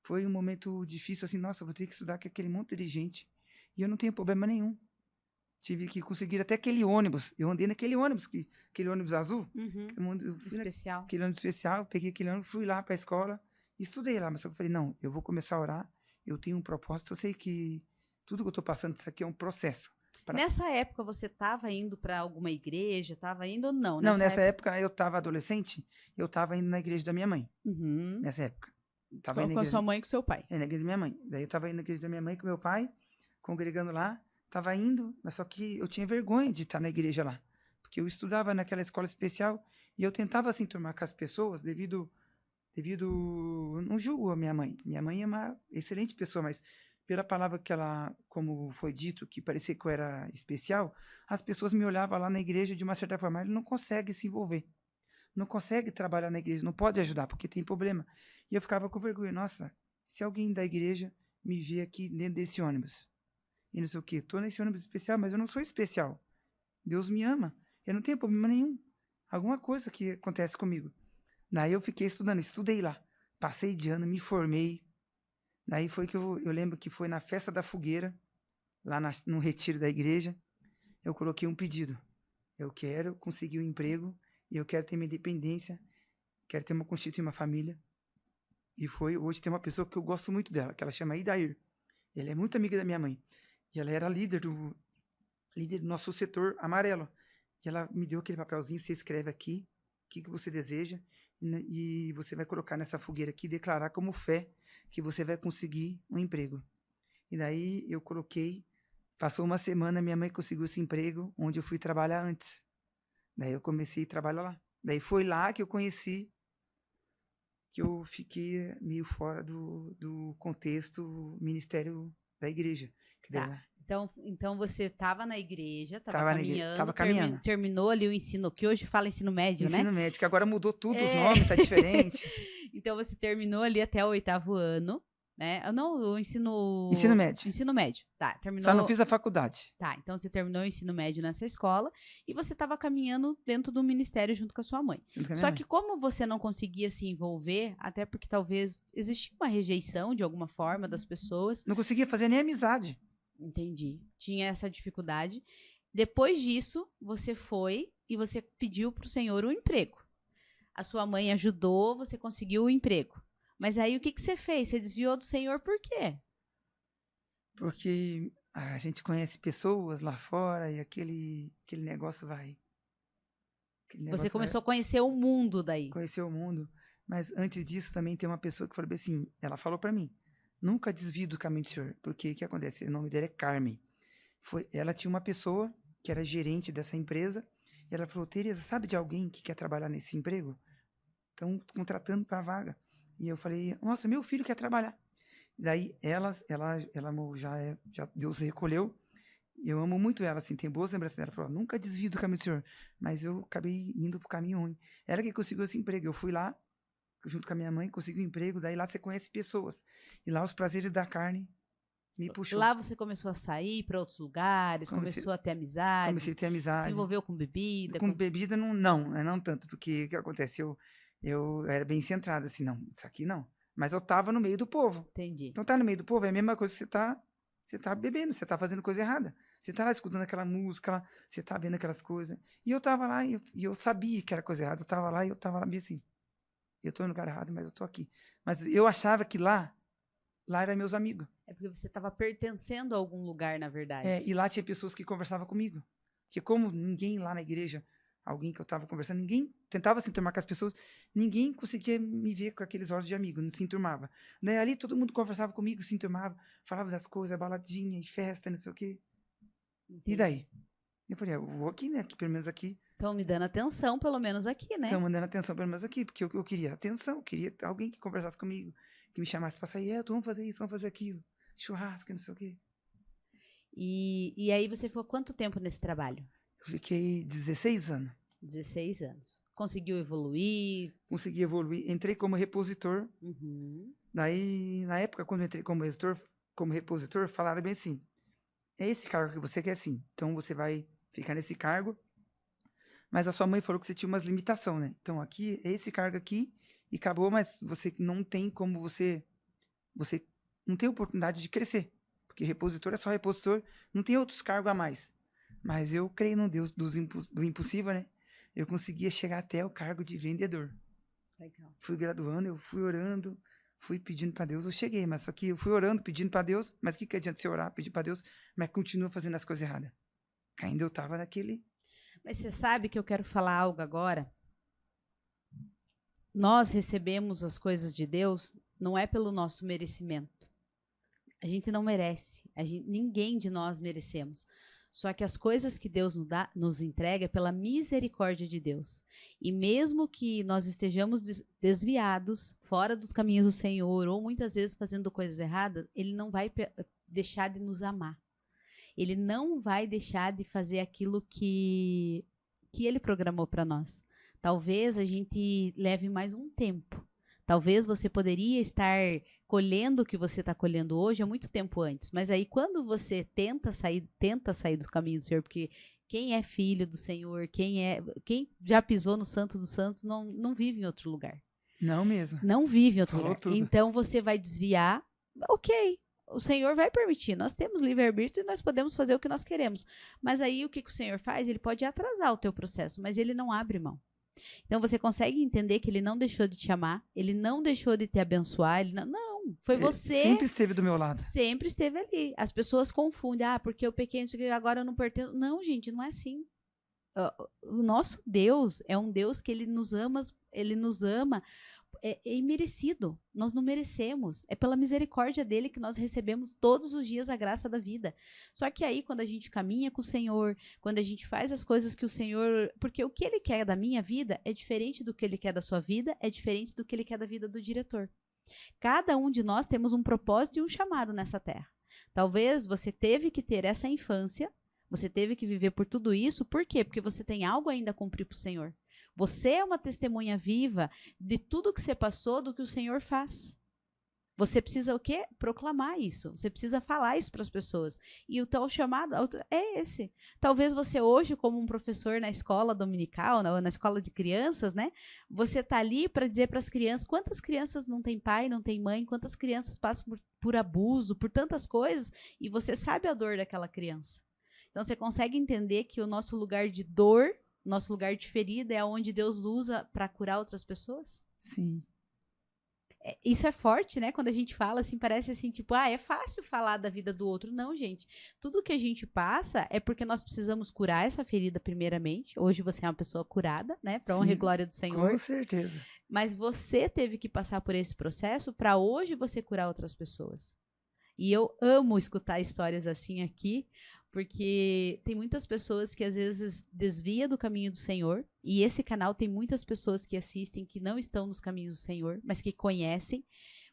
B: Foi um momento difícil, assim, nossa, vou ter que estudar com aquele monte de gente. E eu não tenho problema nenhum. Tive que conseguir até aquele ônibus. Eu andei naquele ônibus, aquele ônibus azul.
A: Uhum. Especial.
B: Aquele ônibus especial, peguei aquele ônibus, fui lá para a escola, estudei lá. Mas só que eu falei, não, eu vou começar a orar, eu tenho um propósito, eu sei que tudo que eu estou passando, isso aqui é um processo.
A: Nessa época, você estava indo para alguma igreja? Estava indo ou não?
B: Não, nessa época eu estava adolescente, eu estava indo na igreja da minha mãe.
A: Uhum.
B: Nessa época.
A: Tava com a sua mãe e com seu pai?
B: Na igreja da minha mãe. Daí eu estava indo na igreja da minha mãe com meu pai, congregando lá, estava indo, mas só que eu tinha vergonha de estar na igreja lá. Porque eu estudava naquela escola especial e eu tentava se enturmar com as pessoas devido não julgo a minha mãe. Minha mãe é uma excelente pessoa, mas pela palavra que ela, como foi dito, que parecia que eu era especial, as pessoas me olhavam lá na igreja de uma certa forma, ele não consegue se envolver, não consegue trabalhar na igreja, não pode ajudar, porque tem problema. E eu ficava com vergonha, nossa, se alguém da igreja me vê aqui dentro desse ônibus, e não sei o quê, estou nesse ônibus especial, mas eu não sou especial. Deus me ama, eu não tenho problema nenhum. Alguma coisa que acontece comigo. Daí eu fiquei estudando, estudei lá. Passei de ano, me formei. Daí foi que eu lembro que foi na festa da fogueira, lá no retiro da igreja, eu coloquei um pedido. Eu quero conseguir um emprego e eu quero ter minha independência, quero constituir uma família. E hoje tem uma pessoa que eu gosto muito dela, que ela chama Idair. Ela é muito amiga da minha mãe. E ela era líder do nosso setor amarelo. E ela me deu aquele papelzinho, você escreve aqui o que você deseja e você vai colocar nessa fogueira aqui, declarar como fé que você vai conseguir um emprego. E daí eu coloquei, passou uma semana, minha mãe conseguiu esse emprego, onde eu fui trabalhar antes. Daí eu comecei a trabalhar lá. Daí foi lá que eu conheci, que eu fiquei meio fora do contexto ministério da igreja.
A: Tá. Então você estava na igreja, estava caminhando,
B: caminhando.
A: Terminou ali o ensino, que hoje fala ensino médio, né?
B: Ensino médio, que agora mudou tudo, os nomes, tá diferente.
A: Então você terminou ali até o 8º ano, né? Não, o ensino...
B: Ensino médio.
A: Ensino médio, tá. Terminou...
B: Só não fiz a faculdade.
A: Tá, então você terminou o ensino médio nessa escola e você estava caminhando dentro do ministério junto com a sua mãe. Só que como você não conseguia se envolver, até porque talvez existia uma rejeição de alguma forma das pessoas...
B: Não conseguia fazer nem amizade.
A: Entendi. Tinha essa dificuldade. Depois disso, você foi e você pediu para o Senhor um emprego. A sua mãe ajudou, você conseguiu o emprego. Mas aí o que você fez? Você desviou do Senhor por quê?
B: Porque a gente conhece pessoas lá fora e aquele negócio vai.
A: Você começou a conhecer o mundo daí.
B: Conhecer o mundo. Mas antes disso também tem uma pessoa que falou assim, ela falou para mim, nunca desvie do caminho do Senhor. Porque o que acontece? O nome dela é Carmen. Ela tinha uma pessoa que era gerente dessa empresa, e ela falou, Tereza, sabe de alguém que quer trabalhar nesse emprego? Estão contratando para a vaga. E eu falei, nossa, meu filho quer trabalhar. Daí ela já Deus recolheu. Eu amo muito ela, assim, tem boas lembranças dela. Ela falou, nunca desvio do caminho do Senhor. Mas eu acabei indo pro caminho ruim. Ela que conseguiu esse emprego. Eu fui lá, junto com a minha mãe, consegui um emprego. Daí lá você conhece pessoas. E lá os prazeres da carne me puxou.
A: Lá você começou a sair para outros lugares, começou a ter amizades. Comecei
B: a ter amizade.
A: Se envolveu com bebida?
B: Com bebida, não tanto. Porque o que acontece? Eu era bem centrado, assim, não, isso aqui não. Mas eu tava no meio do povo.
A: Entendi.
B: Então tá no meio do povo, é a mesma coisa que você tá bebendo, você tá fazendo coisa errada. Você tá lá escutando aquela música, lá, você tá vendo aquelas coisas. E eu tava lá e eu sabia que era coisa errada. Eu tava lá e eu tava lá bem assim. Eu tô no lugar errado, mas eu tô aqui. Mas eu achava que lá eram meus amigos.
A: É porque você tava pertencendo a algum lugar, na verdade.
B: E lá tinha pessoas que conversavam comigo. Porque como ninguém lá na igreja, alguém que eu tava conversando, ninguém tentava se enturmar com as pessoas, ninguém conseguia me ver com aqueles olhos de amigo, não se enturmava. Daí ali todo mundo conversava comigo, se enturmava, falava das coisas, baladinha, festa, não sei o quê. Entendi. E daí? Eu falei, eu vou aqui, né? Aqui, pelo menos aqui.
A: Estão me dando atenção, pelo menos aqui, né?
B: Estão me dando atenção, pelo menos aqui, porque eu queria atenção, eu queria alguém que conversasse comigo, que me chamasse pra sair, vamos fazer isso, vamos fazer aquilo, churrasco, não sei o quê.
A: E aí você ficou quanto tempo nesse trabalho?
B: Eu fiquei 16 anos.
A: 16 anos. Conseguiu evoluir?
B: Consegui evoluir. Entrei como repositor.
A: Uhum.
B: Daí, na época, quando eu entrei como repositor, falaram bem assim, é esse cargo que você quer, sim. Então, você vai ficar nesse cargo. Mas a sua mãe falou que você tinha umas limitações, né? Então, aqui, é esse cargo aqui e acabou, mas você não tem como você não tem oportunidade de crescer. Porque repositor é só repositor, não tem outros cargos a mais. Mas eu creio no Deus do impossível, né? Eu conseguia chegar até o cargo de vendedor.
A: Legal.
B: Fui graduando, eu fui orando, fui pedindo para Deus, eu cheguei, mas só que eu fui orando, pedindo para Deus, mas o que adianta você orar, pedir para Deus, mas continua fazendo as coisas erradas? Ainda eu tava naquele...
A: Mas você sabe que eu quero falar algo agora? Nós recebemos as coisas de Deus não é pelo nosso merecimento. A gente não merece, ninguém de nós merecemos. Só que as coisas que Deus nos entrega é pela misericórdia de Deus. E mesmo que nós estejamos desviados, fora dos caminhos do Senhor, ou muitas vezes fazendo coisas erradas, Ele não vai deixar de nos amar. Ele não vai deixar de fazer aquilo que Ele programou para nós. Talvez a gente leve mais um tempo. Talvez você poderia estar colhendo o que você está colhendo hoje há muito tempo antes. Mas aí quando você tenta sair do caminho do Senhor, porque quem é filho do Senhor, quem já pisou no Santo dos Santos, não vive em outro lugar.
B: Não mesmo.
A: Não vive em outro
B: Falou
A: lugar.
B: tudo.
A: Então você vai desviar, ok. O Senhor vai permitir. Nós temos livre-arbítrio e nós podemos fazer o que nós queremos. Mas aí o que o Senhor faz? Ele pode atrasar o teu processo, mas ele não abre mão. Então você consegue entender que ele não deixou de te amar, ele não deixou de te abençoar, foi você.
B: Ele sempre esteve do meu lado.
A: Sempre esteve ali. As pessoas confundem, porque eu pequei, agora eu não pertenço. Não, gente, não é assim. O nosso Deus é um Deus que ele nos ama é imerecido. Nós não merecemos. É pela misericórdia dele que nós recebemos todos os dias a graça da vida. Só que aí, quando a gente caminha com o Senhor, quando a gente faz as coisas que o Senhor... Porque o que ele quer da minha vida é diferente do que ele quer da sua vida, é diferente do que ele quer da vida do diretor. Cada um de nós temos um propósito e um chamado nessa terra. Talvez você teve que ter essa infância, você teve que viver por tudo isso. Por quê? Porque você tem algo ainda a cumprir para o Senhor. Você é uma testemunha viva de tudo que você passou, do que o Senhor faz. Você precisa o quê? Proclamar isso. Você precisa falar isso para as pessoas. E o teu chamado é esse. Talvez você hoje, como um professor na escola dominical, na escola de crianças, né? Você está ali para dizer para as crianças, quantas crianças não têm pai, não têm mãe, quantas crianças passam por abuso, por tantas coisas, e você sabe a dor daquela criança. Então você consegue entender que o nosso lugar de dor, nosso lugar de ferida é onde Deus usa para curar outras pessoas?
B: Sim.
A: Isso é forte, né? Quando a gente fala assim, parece assim, tipo, é fácil falar da vida do outro. Não, gente. Tudo que a gente passa é porque nós precisamos curar essa ferida primeiramente. Hoje você é uma pessoa curada, né? Para honra e glória do Senhor.
B: Com certeza.
A: Mas você teve que passar por esse processo para hoje você curar outras pessoas. E eu amo escutar histórias assim aqui, porque tem muitas pessoas que às vezes desvia do caminho do Senhor, e esse canal tem muitas pessoas que assistem que não estão nos caminhos do Senhor, mas que conhecem,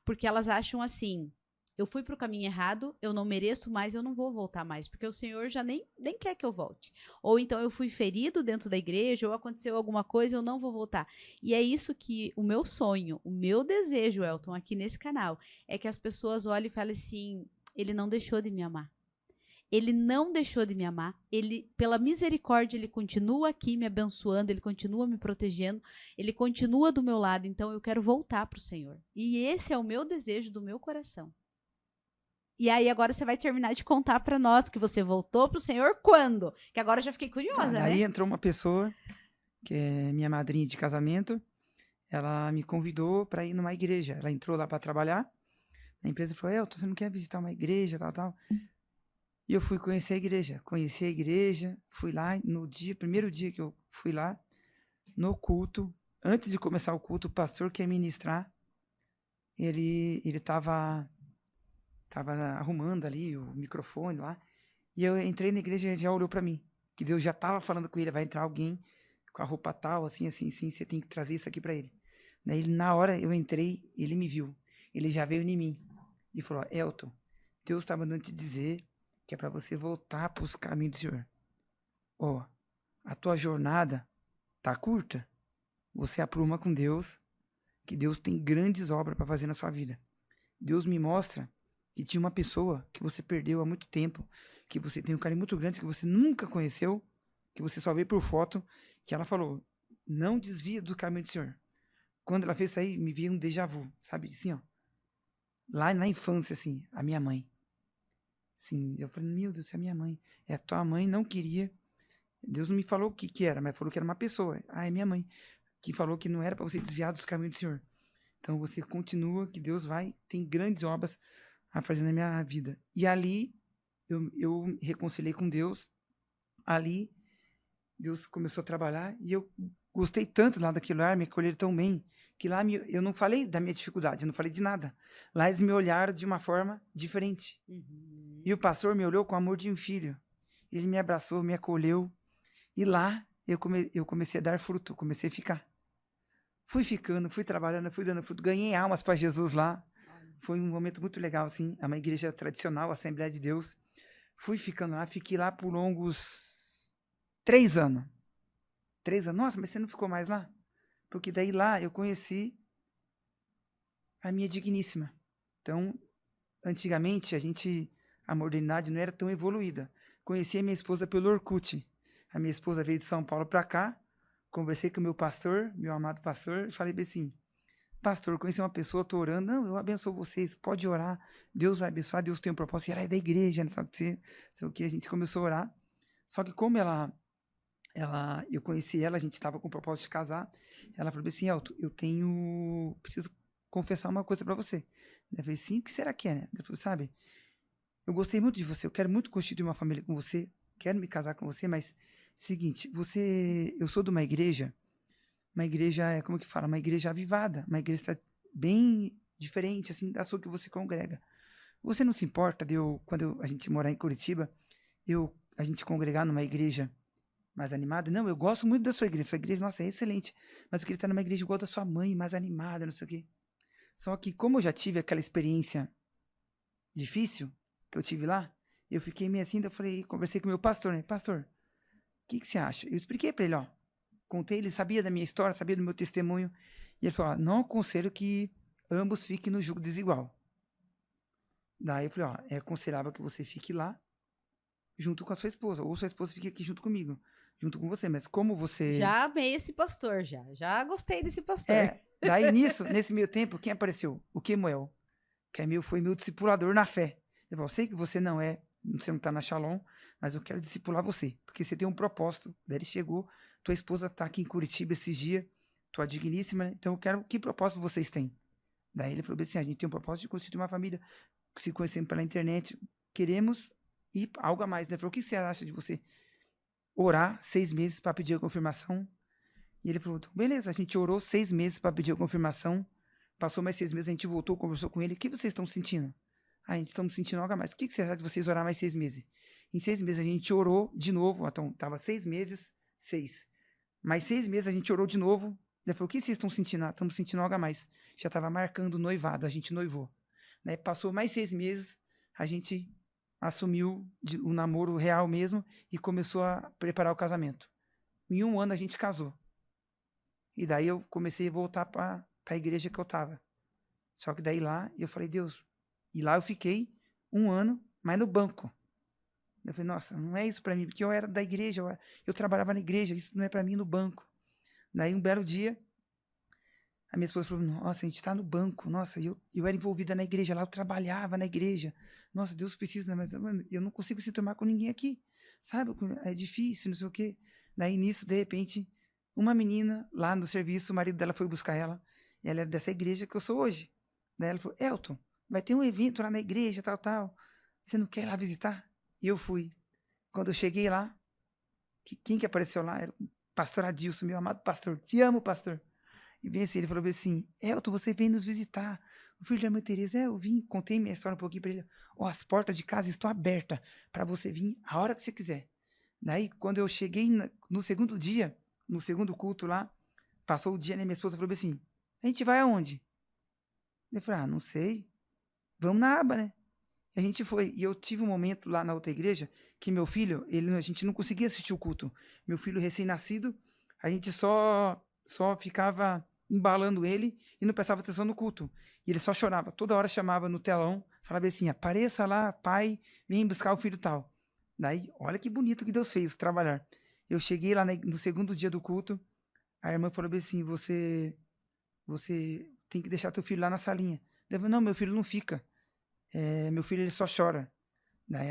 A: porque elas acham assim: eu fui para o caminho errado, eu não mereço mais, eu não vou voltar mais, porque o Senhor já nem quer que eu volte. Ou então eu fui ferido dentro da igreja, ou aconteceu alguma coisa, eu não vou voltar. E é isso que o meu sonho, o meu desejo, Elton, aqui nesse canal, é que as pessoas olhem e falem assim: ele não deixou de me amar. Ele não deixou de me amar. Ele, pela misericórdia, ele continua aqui me abençoando, ele continua me protegendo, ele continua do meu lado. Então eu quero voltar para o Senhor. E esse é o meu desejo do meu coração. E aí agora você vai terminar de contar para nós que você voltou para o Senhor quando? Que agora eu já fiquei curiosa,
B: Daí
A: né?
B: entrou uma pessoa, que é minha madrinha de casamento, ela me convidou para ir numa igreja. Ela entrou lá para trabalhar, a empresa falou: Elton, você não quer visitar uma igreja, tal, tal? E eu fui conhecer a igreja. Conheci a igreja, fui lá no primeiro dia que eu fui lá, no culto. Antes de começar o culto, o pastor que ia ministrar, ele estava arrumando ali o microfone lá. E eu entrei na igreja e ele já olhou para mim. Que Deus já estava falando com ele: vai entrar alguém com a roupa tal, assim, assim, assim, você tem que trazer isso aqui para ele. Daí, na hora eu entrei, ele me viu. Ele já veio em mim e falou: Elton, Deus está mandando te dizer que é para você voltar para os caminhos do Senhor. Ó, a tua jornada tá curta. Você apruma com Deus, que Deus tem grandes obras para fazer na sua vida. Deus me mostra que tinha uma pessoa que você perdeu há muito tempo, que você tem um carinho muito grande, que você nunca conheceu, que você só vê por foto, que ela falou: não desvia do caminho do Senhor. Quando ela fez isso aí, me veio um déjà vu, sabe? Assim, ó. Lá na infância, assim, a minha mãe. Sim, eu falei: meu Deus, é a minha mãe. É, a tua mãe não queria. Deus não me falou o que era, mas falou que era uma pessoa. Ah, é minha mãe. Que falou que não era para você desviar dos caminhos do Senhor. Então você continua, que Deus tem grandes obras a fazer na minha vida. E ali, eu me reconciliei com Deus. Ali, Deus começou a trabalhar. E eu gostei tanto lá daquele lugar, me acolheram tão bem, que lá eu não falei da minha dificuldade, eu não falei de nada. Lá eles me olharam de uma forma diferente.
A: Uhum.
B: E o pastor me olhou com o amor de um filho. Ele me abraçou, me acolheu. E lá eu comecei a dar fruto, comecei a ficar. Fui ficando, fui trabalhando, fui dando fruto. Ganhei almas para Jesus lá. Foi um momento muito legal, assim. É uma igreja tradicional, Assembleia de Deus. Fui ficando lá, fiquei lá por longos 3 anos. 3 anos. Nossa, mas você não ficou mais lá? Porque daí lá eu conheci a minha digníssima. Então, antigamente, a modernidade não era tão evoluída. Conheci a minha esposa pelo Orkut. A minha esposa veio de São Paulo para cá. Conversei com o meu pastor, meu amado pastor, e falei bem assim: pastor, conheci uma pessoa, estou orando. Não, eu abençoo vocês, pode orar. Deus vai abençoar, Deus tem um propósito. E ela é da igreja, não sabe o que. A gente começou a orar. Só que como eu conheci ela, a gente estava com o propósito de casar. Ela falou assim: Elton, preciso confessar uma coisa para você. Eu falei: sim, o que será que é, né? Ela falou: sabe, eu gostei muito de você, eu quero muito constituir uma família com você, quero me casar com você, mas, seguinte, eu sou de uma igreja, como que fala? Uma igreja avivada, uma igreja bem diferente, assim, da sua que você congrega. Você não se importa quando a gente morar em Curitiba, a gente congregar numa igreja mais animada? Não, eu gosto muito da sua igreja, nossa, é excelente, mas eu queria estar numa igreja igual da sua mãe, mais animada, não sei o quê. Só que como eu já tive aquela experiência difícil que eu tive lá, eu fiquei meio assim, conversei com o meu pastor, né? Pastor, o que você acha? Eu expliquei para ele, ó, contei, ele sabia da minha história, sabia do meu testemunho, e ele falou: ó, não aconselho que ambos fiquem no jugo desigual. Daí eu falei: ó, é aconselhável que você fique lá, junto com a sua esposa, ou sua esposa fique aqui junto comigo, junto com você, mas como você...
A: Já amei esse pastor, já gostei desse pastor.
B: Daí nesse meio tempo, quem apareceu? O Kemuel. Kemuel foi meu discipulador na fé. Ele falou: sei que você não está na Shalom, mas eu quero discipular você, porque você tem um propósito. Daí ele chegou: tua esposa está aqui em Curitiba esses dias, tua digníssima, então eu quero, que propósito vocês têm? Daí ele falou assim: a gente tem um propósito de constituir uma família, se conhecemos pela internet, queremos ir algo a mais. Ele falou: o que você acha de você orar 6 meses para pedir a confirmação? E ele falou: beleza, a gente orou 6 meses para pedir a confirmação, passou mais 6 meses, a gente voltou, conversou com ele: o que vocês estão sentindo? A gente estamos sentindo algo a mais. O que você acha de vocês orar mais 6 meses? Em 6 meses a gente orou de novo. Então, estava 6 meses, 6. Mais 6 meses a gente orou de novo. Ele falou, o que vocês estão sentindo? Estamos sentindo algo a mais. Já estava marcando o noivado, a gente noivou. Né? Passou mais 6 meses, a gente assumiu o namoro real mesmo e começou a preparar o casamento. Em 1 ano a gente casou. E daí eu comecei a voltar para a igreja que eu estava. Só que daí lá, eu falei, Deus... E lá eu fiquei 1 ano, mas no banco. Eu falei, nossa, não é isso para mim, porque eu era da igreja, eu trabalhava na igreja, isso não é para mim no banco. Daí um belo dia, a minha esposa falou, nossa, a gente está no banco, nossa, eu era envolvida na igreja lá, eu trabalhava na igreja. Nossa, Deus precisa, mas eu não consigo se tomar com ninguém aqui, sabe? É difícil, não sei o quê. Daí nisso, de repente, uma menina lá no serviço, o marido dela foi buscar ela, e ela era dessa igreja que eu sou hoje. Daí ela falou, Elton, vai ter um evento lá na igreja, tal. Você não quer ir lá visitar? E eu fui. Quando eu cheguei lá, quem que apareceu lá? Era o pastor Adilson, meu amado pastor. Te amo, pastor. E bem assim, ele falou assim, Elton, você vem nos visitar. O filho da mãe Tereza, eu vim, contei minha história um pouquinho para ele. As portas de casa estão abertas para você vir a hora que você quiser. Daí, quando eu cheguei no segundo dia, no segundo culto lá, passou o dia, né? Minha esposa falou assim, a gente vai aonde? Eu falei, não sei. Vamos na aba, né? A gente foi. E eu tive um momento lá na outra igreja que meu filho, a gente não conseguia assistir o culto. Meu filho recém-nascido, a gente só ficava embalando ele e não prestava atenção no culto. E ele só chorava. Toda hora chamava no telão, falava assim, apareça lá, pai, vem buscar o filho tal. Daí, olha que bonito que Deus fez trabalhar. Eu cheguei lá no segundo dia do culto, a irmã falou assim, você tem que deixar teu filho lá na salinha. Eu falei, não, meu filho não fica. Meu filho ele só chora. Daí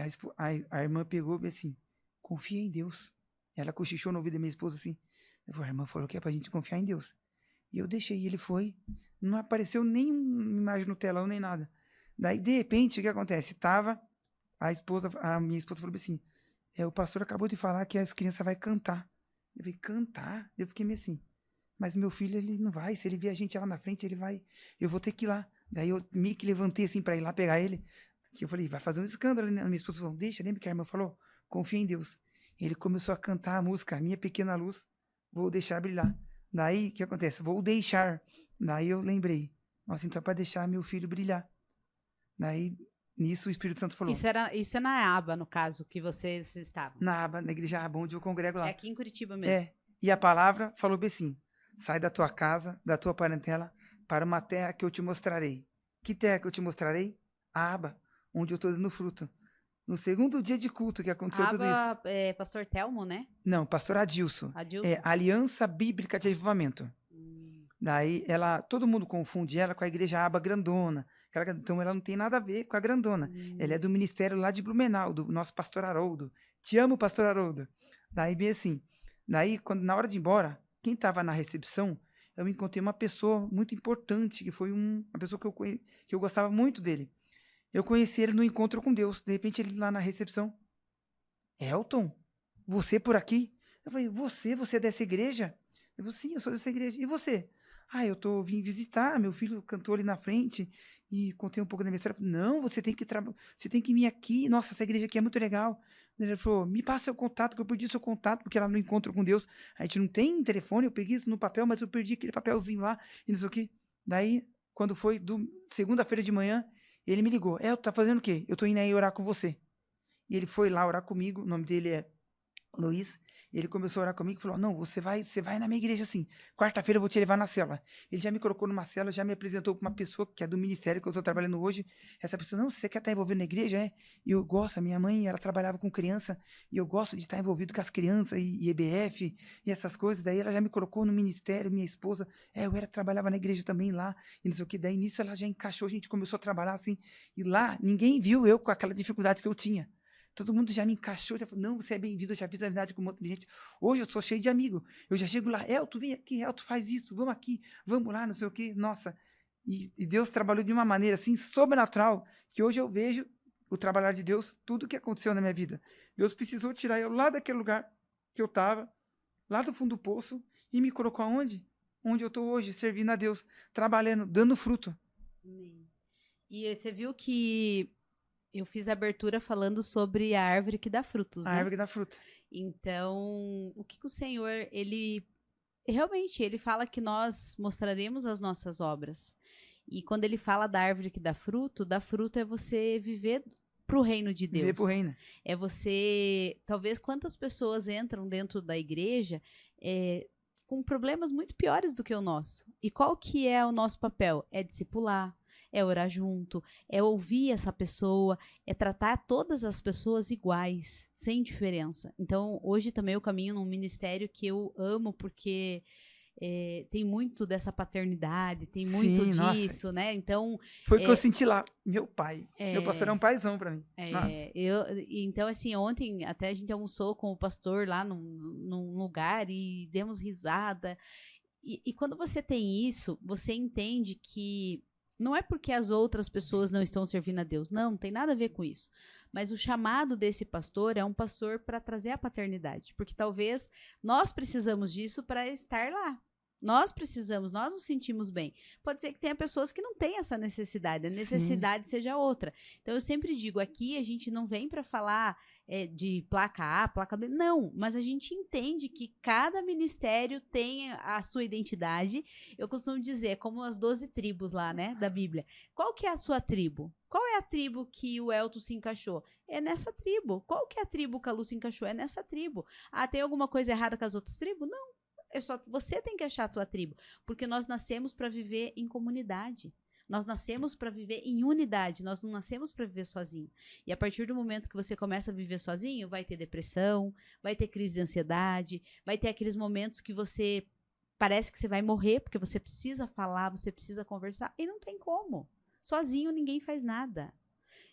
B: a irmã pegou e assim, confia em Deus. Ela cochichou no ouvido da minha esposa assim. A irmã falou que é pra gente confiar em Deus. E eu deixei, ele foi. Não apareceu nenhuma imagem no telão, nem nada. Daí, de repente, o que acontece? A minha esposa falou assim, o pastor acabou de falar que as crianças vão cantar. Eu falei, cantar? Eu fiquei meio assim, mas meu filho, ele não vai, se ele ver a gente lá na frente, ele vai, eu vou ter que ir lá. Daí eu meio que levantei assim para ir lá pegar ele, que eu falei, vai fazer um escândalo, né? A minha esposa falou, deixa, lembra que a irmã falou? Confia em Deus. Ele começou a cantar a música, Minha Pequena Luz, vou deixar brilhar. Daí, o que acontece? Vou deixar. Daí eu lembrei, nossa, então é para deixar meu filho brilhar. Daí, nisso o Espírito Santo falou.
A: Isso é na aba, no caso, que vocês estavam?
B: Na aba, na igreja Aba, onde eu congrego lá.
A: É aqui em Curitiba mesmo?
B: E a palavra falou bem assim, sai da tua casa, da tua parentela, para uma terra que eu te mostrarei. Que terra que eu te mostrarei? A aba, onde eu estou dando fruto. No segundo dia de culto que aconteceu tudo isso.
A: É pastor Telmo, né?
B: Não, pastor Adilson.
A: Adilson?
B: É Aliança Bíblica de Avivamento. Daí, todo mundo confunde ela com a igreja Aba grandona. Então, ela não tem nada a ver com a grandona. Ela é do ministério lá de Blumenau, do nosso pastor Haroldo. Te amo, pastor Haroldo. Daí, bem assim. Daí, na hora de ir embora, quem estava na recepção, eu encontrei uma pessoa muito importante, que foi uma pessoa que eu gostava muito dele. Eu conheci ele no encontro com Deus. De repente, ele lá na recepção. Elton, você por aqui? Eu falei, você é dessa igreja? Eu falei, sim, eu sou dessa igreja. E você? Vim visitar, meu filho cantou ali na frente e contei um pouco da minha história. Eu falei, não, você tem que vir aqui. Nossa, essa igreja aqui é muito legal. Ele falou, me passa seu contato, que eu perdi seu contato, porque lá no encontro com Deus, a gente não tem telefone, eu peguei isso no papel, mas eu perdi aquele papelzinho lá, e não sei o quê. Daí, quando foi segunda-feira de manhã, ele me ligou, tá fazendo o quê? Eu tô indo aí orar com você. E ele foi lá orar comigo, o nome dele é Luiz. Ele começou a orar comigo e falou, não, você vai na minha igreja assim, quarta-feira eu vou te levar na célula. Ele já me colocou numa célula, já me apresentou para uma pessoa que é do ministério que eu estou trabalhando hoje. Essa pessoa, não, você quer estar envolvido na igreja? E eu gosto, a minha mãe, ela trabalhava com criança, e eu gosto de estar envolvido com as crianças, e EBF, e essas coisas. Daí ela já me colocou no ministério, minha esposa, trabalhava na igreja também lá, e não sei o que. Daí nisso ela já encaixou, a gente começou a trabalhar assim, e lá ninguém viu eu com aquela dificuldade que eu tinha. Todo mundo já me encaixou, já falou, não, você é bem-vindo, eu já fiz amizade com um monte de gente. Hoje eu sou cheio de amigo. Eu já chego lá, Elton, vem aqui, Elton, faz isso, vamos aqui, vamos lá, não sei o quê. Nossa, e Deus trabalhou de uma maneira assim, sobrenatural, que hoje eu vejo o trabalhar de Deus, tudo que aconteceu na minha vida. Deus precisou tirar eu lá daquele lugar que eu estava, lá do fundo do poço, e me colocou aonde? Onde eu estou hoje, servindo a Deus, trabalhando, dando fruto.
A: E você viu que Eu fiz a abertura falando sobre a árvore que dá frutos,
B: A
A: né?
B: árvore que dá fruto.
A: Então, o que o Senhor, ele realmente, ele fala que nós mostraremos as nossas obras. E quando ele fala da árvore que dá fruto é você viver pro reino de
B: Viver pro
A: Deus.
B: reino.
A: É você, talvez quantas pessoas entram dentro da igreja com problemas muito piores do que o nosso. E qual que é o nosso papel? É discipular, é orar junto, é ouvir essa pessoa, é tratar todas as pessoas iguais, sem diferença. Então, hoje também eu caminho num ministério que eu amo, porque tem muito dessa paternidade, tem muito
B: Sim, nossa.
A: disso, né? Então,
B: Foi o que eu senti lá. Meu pai. Meu pastor é um paizão pra mim. Nossa.
A: então, assim, ontem até a gente almoçou com o pastor lá num lugar e demos risada. E quando você tem isso, você entende que não é porque as outras pessoas não estão servindo a Deus. Não tem nada a ver com isso. Mas o chamado desse pastor é um pastor para trazer a paternidade. Porque talvez nós precisamos disso para estar lá. Nós precisamos, nós nos sentimos bem. Pode ser que tenha pessoas que não têm essa necessidade, a necessidade seja outra. Então eu sempre digo, aqui a gente não vem para falar de placa A, placa B, não, mas a gente entende que cada ministério tem a sua identidade. Eu costumo dizer, como as 12 tribos lá, né, da Bíblia. Qual que é a sua tribo? Qual é a tribo que o Elton se encaixou? É nessa tribo. Qual que é a tribo que a Lu se encaixou? É nessa tribo. Ah, tem alguma coisa errada com as outras tribos? Não. Você tem que achar a tua tribo, porque nós nascemos para viver em comunidade. Nós nascemos para viver em unidade, nós não nascemos para viver sozinho. E a partir do momento que você começa a viver sozinho, vai ter depressão, vai ter crise de ansiedade, vai ter aqueles momentos que você parece que você vai morrer, porque você precisa falar, você precisa conversar, e não tem como. Sozinho ninguém faz nada.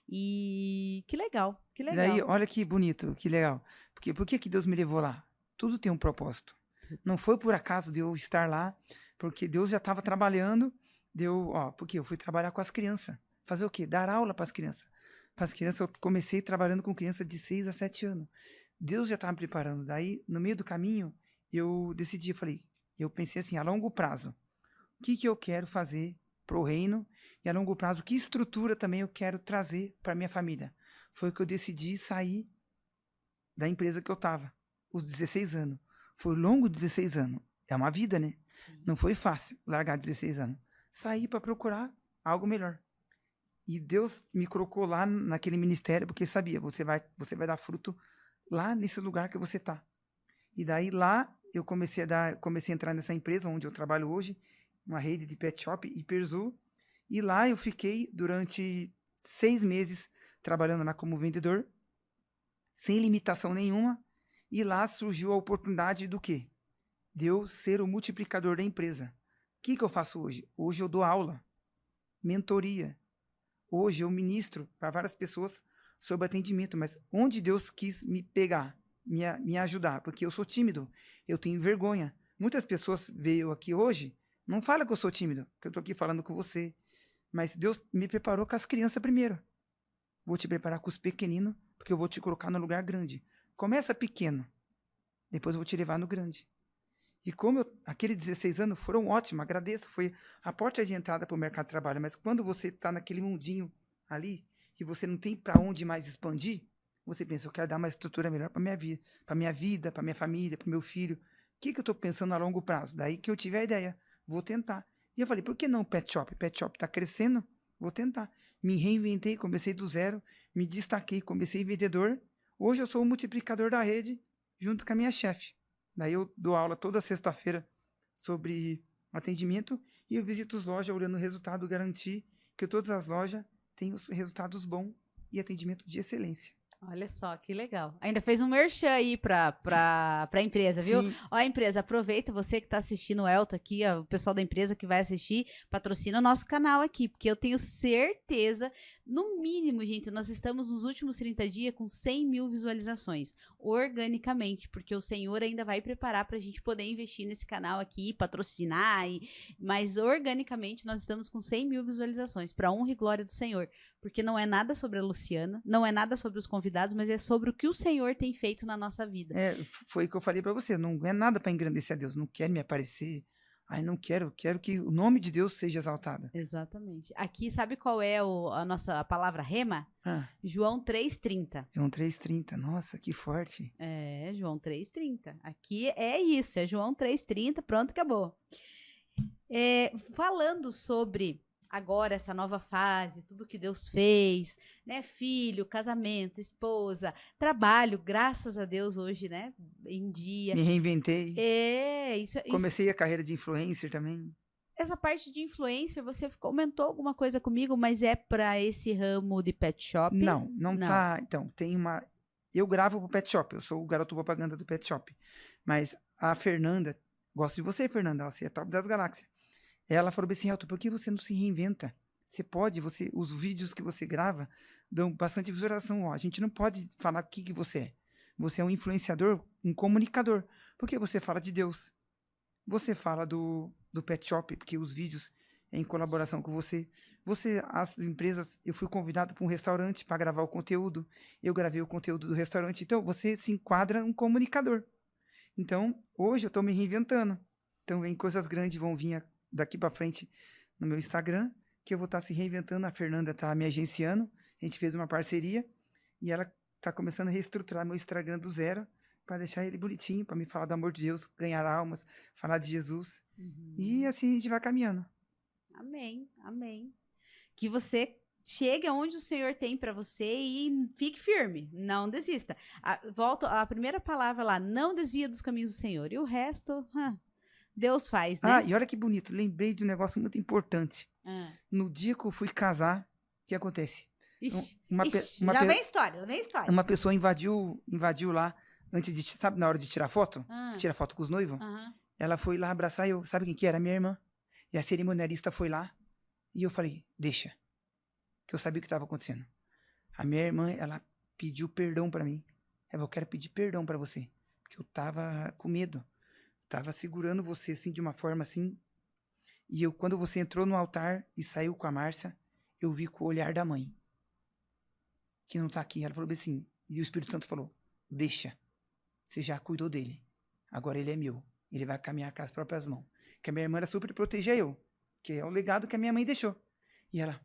A: E que legal, que
B: E
A: legal.
B: daí, olha que bonito, que legal. Porque por que Deus me levou lá? Tudo tem um propósito. Não foi por acaso de eu estar lá, porque Deus já estava trabalhando, porque eu fui trabalhar com as crianças. Fazer o quê? Dar aula para as crianças. Para as crianças, eu comecei trabalhando com crianças de 6 a 7 anos. Deus já estava me preparando. Daí, no meio do caminho, eu decidi, eu pensei assim, a longo prazo, o que eu quero fazer para o reino? E a longo prazo, que estrutura também eu quero trazer para minha família? Foi que eu decidi sair da empresa que eu estava, os 16 anos. Foi longo 16 anos. É uma vida, né?
A: Sim.
B: Não foi fácil largar 16 anos. Saí para procurar algo melhor. E Deus me colocou lá naquele ministério, porque sabia, você vai dar fruto lá nesse lugar que você está. E daí lá eu comecei a entrar nessa empresa onde eu trabalho hoje, uma rede de pet shop, Hiperzoo. E lá eu fiquei durante 6 meses trabalhando lá como vendedor, sem limitação nenhuma. E lá surgiu a oportunidade do quê? De eu ser o multiplicador da empresa. O que eu faço hoje? Hoje eu dou aula, mentoria. Hoje eu ministro para várias pessoas sobre atendimento. Mas onde Deus quis me pegar, me ajudar? Porque eu sou tímido, eu tenho vergonha. Muitas pessoas veio aqui hoje, não fala que eu sou tímido, que eu estou aqui falando com você. Mas Deus me preparou com as crianças primeiro. Vou te preparar com os pequeninos, porque eu vou te colocar no lugar grande. Começa pequeno, depois eu vou te levar no grande. E como aqueles 16 anos foram ótimos, agradeço, foi a porta de entrada para o mercado de trabalho, mas quando você está naquele mundinho ali, e você não tem para onde mais expandir, você pensa, eu quero dar uma estrutura melhor para minha vida, para minha família, para o meu filho. O que eu estou pensando a longo prazo? Daí que eu tive a ideia, vou tentar. E eu falei, por que não pet shop? Pet shop está crescendo, vou tentar. Me reinventei, comecei do zero, me destaquei, comecei vendedor. Hoje eu sou o multiplicador da rede, junto com a minha chefe. Daí eu dou aula toda sexta-feira sobre atendimento e eu visito as lojas olhando o resultado, garantir que todas as lojas têm os resultados bons e atendimento de excelência.
A: Olha só, que legal. Ainda fez um merchan aí pra empresa, viu?
B: Sim.
A: Ó, empresa, aproveita, você que tá assistindo o Elton aqui, ó, o pessoal da empresa que vai assistir, patrocina o nosso canal aqui, porque eu tenho certeza, no mínimo, gente, nós estamos nos últimos 30 dias com 100 mil visualizações, organicamente, porque o Senhor ainda vai preparar pra gente poder investir nesse canal aqui, patrocinar, mas organicamente nós estamos com 100 mil visualizações, pra honra e glória do Senhor. Porque não é nada sobre a Luciana, não é nada sobre os convidados, mas é sobre o que o Senhor tem feito na nossa vida.
B: Foi o que eu falei para você, não é nada para engrandecer a Deus, não quero me aparecer. Aí não quero que o nome de Deus seja exaltado.
A: Exatamente. Aqui, sabe qual é a palavra rema?
B: Ah,
A: João 3,30.
B: João 3,30. Nossa, que forte.
A: É, João 3,30. Aqui é isso, é João 3,30, pronto, acabou. Falando sobre agora essa nova fase, tudo que Deus fez, né? Filho, casamento, esposa, trabalho, graças a Deus hoje, né? Em dia.
B: Me reinventei.
A: Isso.
B: Comecei a carreira de influencer também.
A: Essa parte de influencer, você comentou alguma coisa comigo, mas é para esse ramo de pet shop?
B: Não tá. Então, tem uma. Eu gravo pro Pet Shop, eu sou o garoto propaganda do Pet Shop. Mas a Fernanda, gosto de você, Fernanda, você é top das galáxias. Ela falou assim, Elton, por que você não se reinventa? Você pode, os vídeos que você grava dão bastante visualização. Ó, a gente não pode falar o que você é. Você é um influenciador, um comunicador. Porque você fala de Deus. Você fala do Pet Shop, porque os vídeos é em colaboração com você. As empresas, eu fui convidado para um restaurante para gravar o conteúdo. Eu gravei o conteúdo do restaurante. Então, você se enquadra um comunicador. Então, hoje eu estou me reinventando. Então, vem coisas grandes, vão vir daqui para frente no meu Instagram, que eu vou estar se reinventando. A Fernanda está me agenciando. A gente fez uma parceria e ela está começando a reestruturar meu Instagram do zero para deixar ele bonitinho, para me falar do amor de Deus, ganhar almas, falar de Jesus. E assim a gente vai caminhando.
A: Amém, amém. Que você chegue aonde o Senhor tem para você e fique firme, não desista. Volto à primeira palavra lá, não desvia dos caminhos do Senhor. E o resto, Deus faz, né?
B: E olha que bonito, lembrei de um negócio muito importante. No dia que eu fui casar, o que acontece?
A: Já vem história,
B: Uma pessoa invadiu lá, antes de, sabe, na hora de tirar foto? Tira foto com os noivos. Ela foi lá abraçar eu, sabe quem que era? Minha irmã. E a cerimonialista foi lá, e eu falei, deixa, que eu sabia o que estava acontecendo. A minha irmã, ela pediu perdão para mim. Eu quero pedir perdão para você, porque eu tava com medo. Tava segurando você, assim, de uma forma assim. E quando você entrou no altar e saiu com a Márcia, eu vi com o olhar da mãe, que não tá aqui. Ela falou assim, e o Espírito Santo falou, deixa, você já cuidou dele. Agora ele é meu. Ele vai caminhar com as próprias mãos. Que a minha irmã era super proteger eu, que é o legado que a minha mãe deixou. E ela,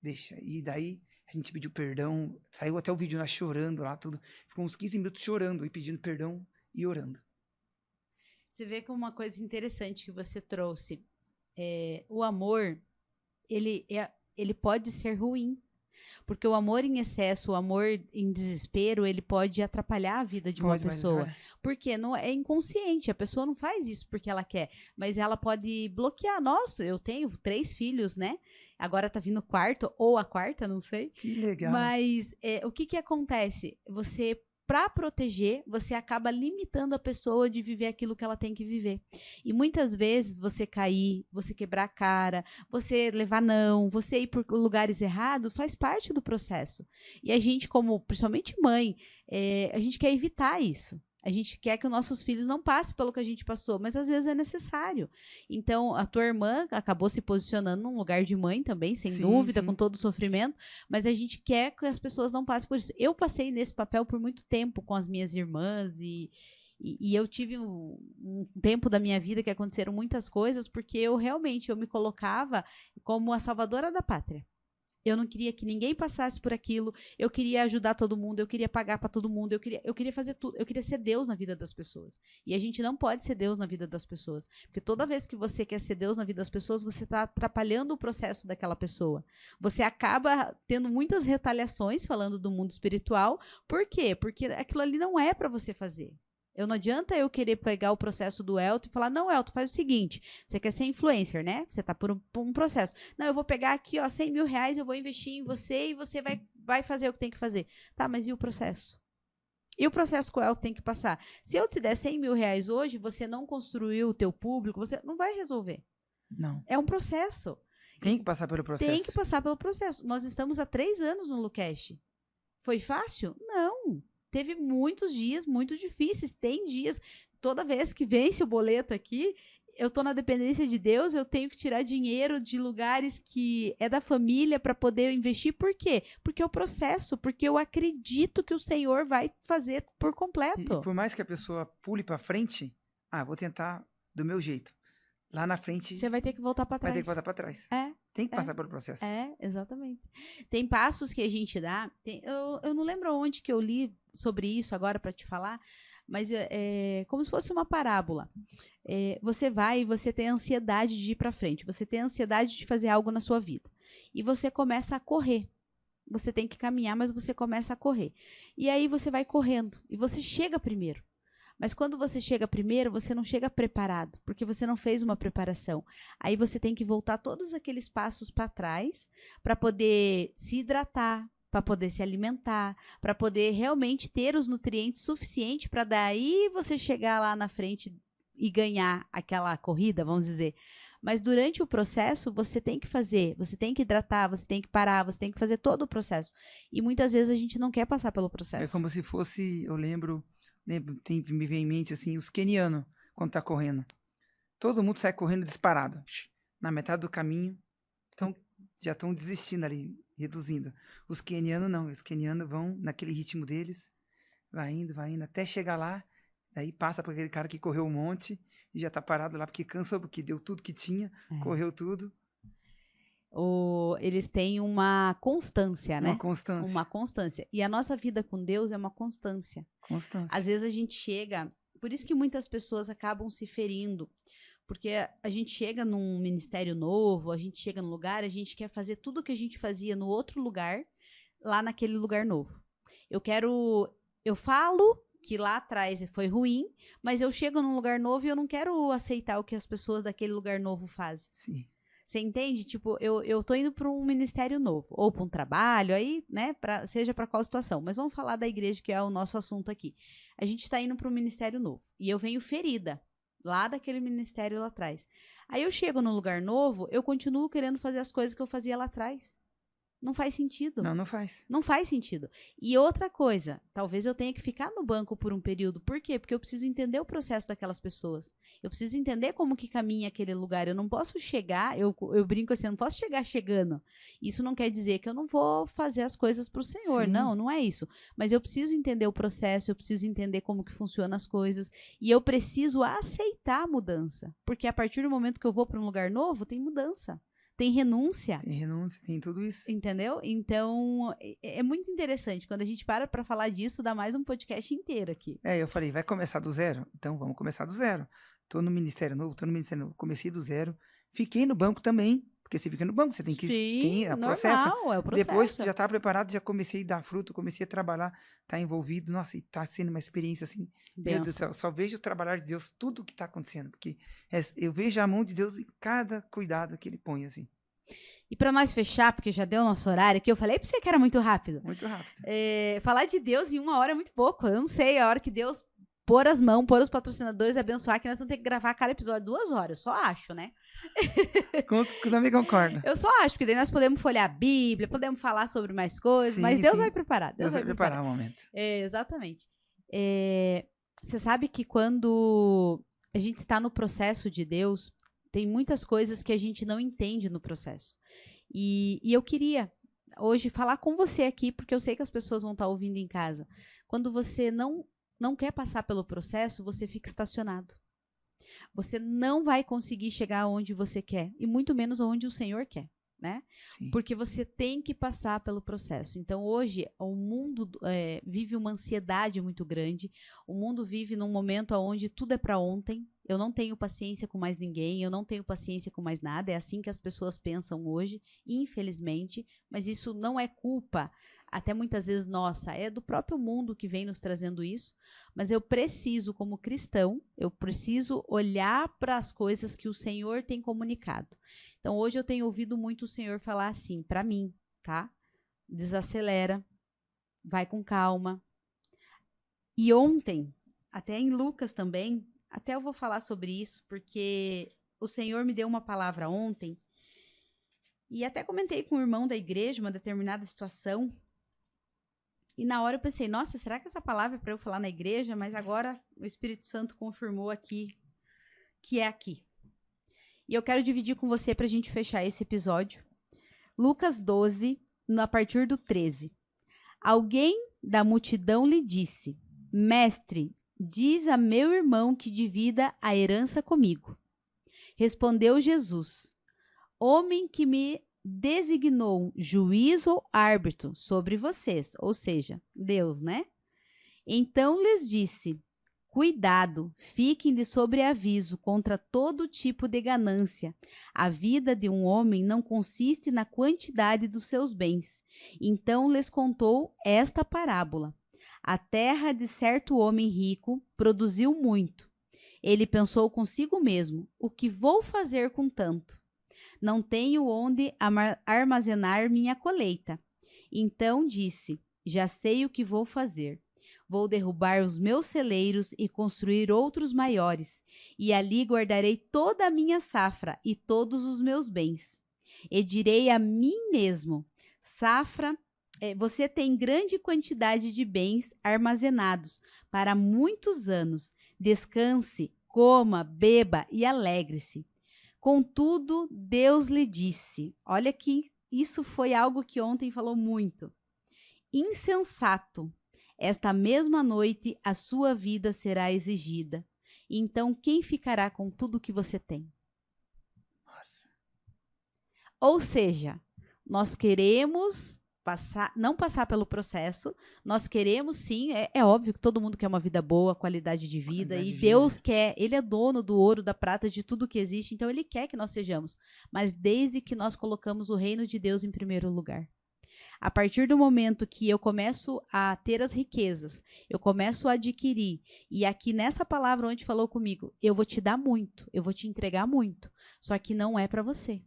B: deixa. E daí a gente pediu perdão, saiu até o vídeo lá chorando lá, tudo. Ficou uns 15 minutos chorando e pedindo perdão e orando.
A: Você vê como uma coisa interessante que você trouxe. O amor, ele pode ser ruim. Porque o amor em excesso, o amor em desespero, ele pode atrapalhar a vida de uma pessoa. Porque não é inconsciente, a pessoa não faz isso porque ela quer, mas ela pode bloquear. Nossa, eu tenho 3 filhos, né? Agora tá vindo o quarto, ou a quarta, não sei.
B: Que legal.
A: Mas o que acontece? Para proteger, você acaba limitando a pessoa de viver aquilo que ela tem que viver. E muitas vezes você cair, você quebrar a cara, você levar não, você ir por lugares errados, faz parte do processo. E a gente, como principalmente mãe, a gente quer evitar isso. A gente quer que os nossos filhos não passem pelo que a gente passou, mas às vezes é necessário. Então, a tua irmã acabou se posicionando num lugar de mãe também, sem dúvida, com todo o sofrimento, mas a gente quer que as pessoas não passem por isso. Eu passei nesse papel por muito tempo com as minhas irmãs e eu tive um tempo da minha vida que aconteceram muitas coisas, porque eu me colocava como a salvadora da pátria. Eu não queria que ninguém passasse por aquilo. Eu queria ajudar todo mundo. Eu queria pagar para todo mundo. Eu queria fazer tudo. Eu queria ser Deus na vida das pessoas. E a gente não pode ser Deus na vida das pessoas. Porque toda vez que você quer ser Deus na vida das pessoas, você está atrapalhando o processo daquela pessoa. Você acaba tendo muitas retaliações, falando do mundo espiritual. Por quê? Porque aquilo ali não é para você fazer. Não adianta eu querer pegar o processo do Elton e falar, não, Elton, faz o seguinte, você quer ser influencer, né? Você tá por um processo. Não, eu vou pegar aqui, ó, 100 mil reais, eu vou investir em você e você vai fazer o que tem que fazer. Tá, mas e o processo? E o processo que o Elton tem que passar? Se eu te der 100 mil reais hoje, você não construiu o teu público, você não vai resolver.
B: Não.
A: É um processo.
B: Tem que passar pelo processo.
A: Tem que passar pelo processo. Nós estamos há 3 anos no Lucast. Foi fácil? Não. Teve muitos dias muito difíceis. Tem dias, toda vez que vence o boleto aqui, eu tô na dependência de Deus, eu tenho que tirar dinheiro de lugares que é da família para poder investir. Por quê? Porque é o processo, porque eu acredito que o Senhor vai fazer por completo.
B: E por mais que a pessoa pule para frente, vou tentar do meu jeito. lá na frente
A: Você vai ter que voltar para trás.
B: vai ter que voltar para trás.
A: É.
B: Tem que passar pelo processo.
A: Exatamente. Tem passos que a gente dá. Eu não lembro onde que eu li sobre isso agora para te falar, mas é como se fosse uma parábola. Você vai e você tem ansiedade de ir para frente. Você tem ansiedade de fazer algo na sua vida. E você começa a correr. Você tem que caminhar, mas você começa a correr. E aí você vai correndo. E você chega primeiro. Mas quando você chega primeiro, você não chega preparado, porque você não fez uma preparação. Aí você tem que voltar todos aqueles passos para trás para poder se hidratar, para poder se alimentar, para poder realmente ter os nutrientes suficientes para daí você chegar lá na frente e ganhar aquela corrida, vamos dizer. Mas durante o processo, você tem que fazer, você tem que hidratar, você tem que parar, você tem que fazer todo o processo. E muitas vezes a gente não quer passar pelo processo.
B: É como se fosse, eu lembro, me vem em mente assim, os quenianos, quando tá correndo. Todo mundo sai correndo disparado. Na metade do caminho, já estão desistindo ali, reduzindo. Os quenianos não, os quenianos vão naquele ritmo deles, vai indo, até chegar lá, daí passa por aquele cara que correu um monte e já tá parado lá, porque cansou, porque deu tudo que tinha, correu tudo.
A: Eles têm uma constância, né?
B: Uma
A: constância. E a nossa vida com Deus é uma constância.
B: Constância.
A: Às vezes a gente chega... Por isso que muitas pessoas acabam se ferindo. Porque a gente chega num ministério novo, a gente chega num lugar, a gente quer fazer tudo o que a gente fazia no outro lugar, lá naquele lugar novo. Eu falo que lá atrás foi ruim, mas eu chego num lugar novo e eu não quero aceitar o que as pessoas daquele lugar novo fazem.
B: Sim.
A: Você entende? Tipo, eu tô indo para um ministério novo, ou para um trabalho, aí, né, seja para qual situação. Mas vamos falar da igreja, que é o nosso assunto aqui. A gente tá indo para um ministério novo. E eu venho ferida, lá daquele ministério lá atrás. Aí eu chego num lugar novo, eu continuo querendo fazer as coisas que eu fazia lá atrás. Não faz sentido.
B: Não faz.
A: Não faz sentido. E outra coisa, talvez eu tenha que ficar no banco por um período. Por quê? Porque eu preciso entender o processo daquelas pessoas. Eu preciso entender como que caminha aquele lugar. Eu não posso chegar, eu brinco assim, eu não posso chegar chegando. Isso não quer dizer que eu não vou fazer as coisas para o Senhor.
B: Sim.
A: Não é isso. Mas eu preciso entender o processo, eu preciso entender como que funcionam as coisas. E eu preciso aceitar a mudança. Porque a partir do momento que eu vou para um lugar novo, tem mudança. Tem renúncia.
B: Tem renúncia, tem tudo isso.
A: Entendeu? Então, é muito interessante. Quando a gente para falar disso, dá mais um podcast inteiro aqui.
B: Eu falei, vai começar do zero? Então, vamos começar do zero. Tô no Ministério Novo, comecei do zero. Fiquei no banco também, porque você fica no banco, você tem que...
A: Sim,
B: é o
A: normal,
B: processo.
A: é o processo.
B: Depois, já tá preparado, já comecei a dar fruto, comecei a trabalhar, tá envolvido. Nossa, e tá sendo uma experiência assim, meu Deus do céu, só vejo o trabalhar de Deus, tudo que tá acontecendo, porque eu vejo a mão de Deus em cada cuidado que ele põe, assim.
A: E para nós fechar, porque já deu o nosso horário aqui, eu falei pra você que era muito rápido.
B: Muito rápido.
A: Falar de Deus em 1 hora é muito pouco. Eu não sei, a hora que Deus pôr as mãos, pôr os patrocinadores, abençoar, que nós vamos ter que gravar cada episódio 2 horas. Eu só acho, né?
B: Também concordo.
A: Eu só acho, porque daí nós podemos folhear a Bíblia, podemos falar sobre mais coisas, mas Deus vai preparar.
B: Deus vai preparar o momento.
A: Exatamente. Você sabe que quando a gente está no processo de Deus, tem muitas coisas que a gente não entende no processo. E eu queria hoje falar com você aqui, porque eu sei que as pessoas vão estar ouvindo em casa. Quando você não quer passar pelo processo, você fica estacionado. Você não vai conseguir chegar onde você quer, e muito menos onde o Senhor quer, né?
B: Sim.
A: Porque você tem que passar pelo processo. Então, hoje, o mundo vive uma ansiedade muito grande. O mundo vive num momento onde tudo é para ontem. Eu não tenho paciência com mais ninguém, eu não tenho paciência com mais nada. É assim que as pessoas pensam hoje, infelizmente. Mas isso não é culpa, até muitas vezes nossa, é do próprio mundo que vem nos trazendo isso. Mas eu preciso, como cristão, eu preciso olhar para as coisas que o Senhor tem comunicado. Então, hoje eu tenho ouvido muito o Senhor falar assim, para mim, tá? Desacelera, vai com calma. E ontem, até em Lucas também, até eu vou falar sobre isso, porque o Senhor me deu uma palavra ontem, e até comentei com o irmão da igreja uma determinada situação, e na hora eu pensei, nossa, será que essa palavra é para eu falar na igreja? Mas agora o Espírito Santo confirmou aqui, que é aqui. E eu quero dividir com você para a gente fechar esse episódio. Lucas 12, a partir do 13. Alguém da multidão lhe disse, Mestre, diz a meu irmão que divida a herança comigo. Respondeu Jesus: homem que me designou juiz ou árbitro sobre vocês, ou seja, Deus, né? Então lhes disse: cuidado, fiquem de sobreaviso contra todo tipo de ganância. A vida de um homem não consiste na quantidade dos seus bens. Então lhes contou esta parábola. A terra de certo homem rico produziu muito. Ele pensou consigo mesmo: o que vou fazer com tanto? Não tenho onde armazenar minha colheita. Então disse: já sei o que vou fazer. Vou derrubar os meus celeiros e construir outros maiores, e ali guardarei toda a minha safra e todos os meus bens. E direi a mim mesmo: safra, você tem grande quantidade de bens armazenados para muitos anos. Descanse, coma, beba e alegre-se. Contudo, Deus lhe disse, olha que isso foi algo que ontem falou muito: insensato, esta mesma noite a sua vida será exigida. Então, quem ficará com tudo que você tem?
B: Nossa.
A: Ou seja, nós queremos não passar pelo processo, nós queremos sim, é óbvio que todo mundo quer uma vida boa, qualidade de vida, e Deus quer, Ele é dono do ouro, da prata, de tudo que existe, então Ele quer que nós sejamos, mas desde que nós colocamos o reino de Deus em primeiro lugar. A partir do momento que eu começo a ter as riquezas, eu começo a adquirir, e aqui nessa palavra onde falou comigo, eu vou te dar muito, eu vou te entregar muito, só que não é para você.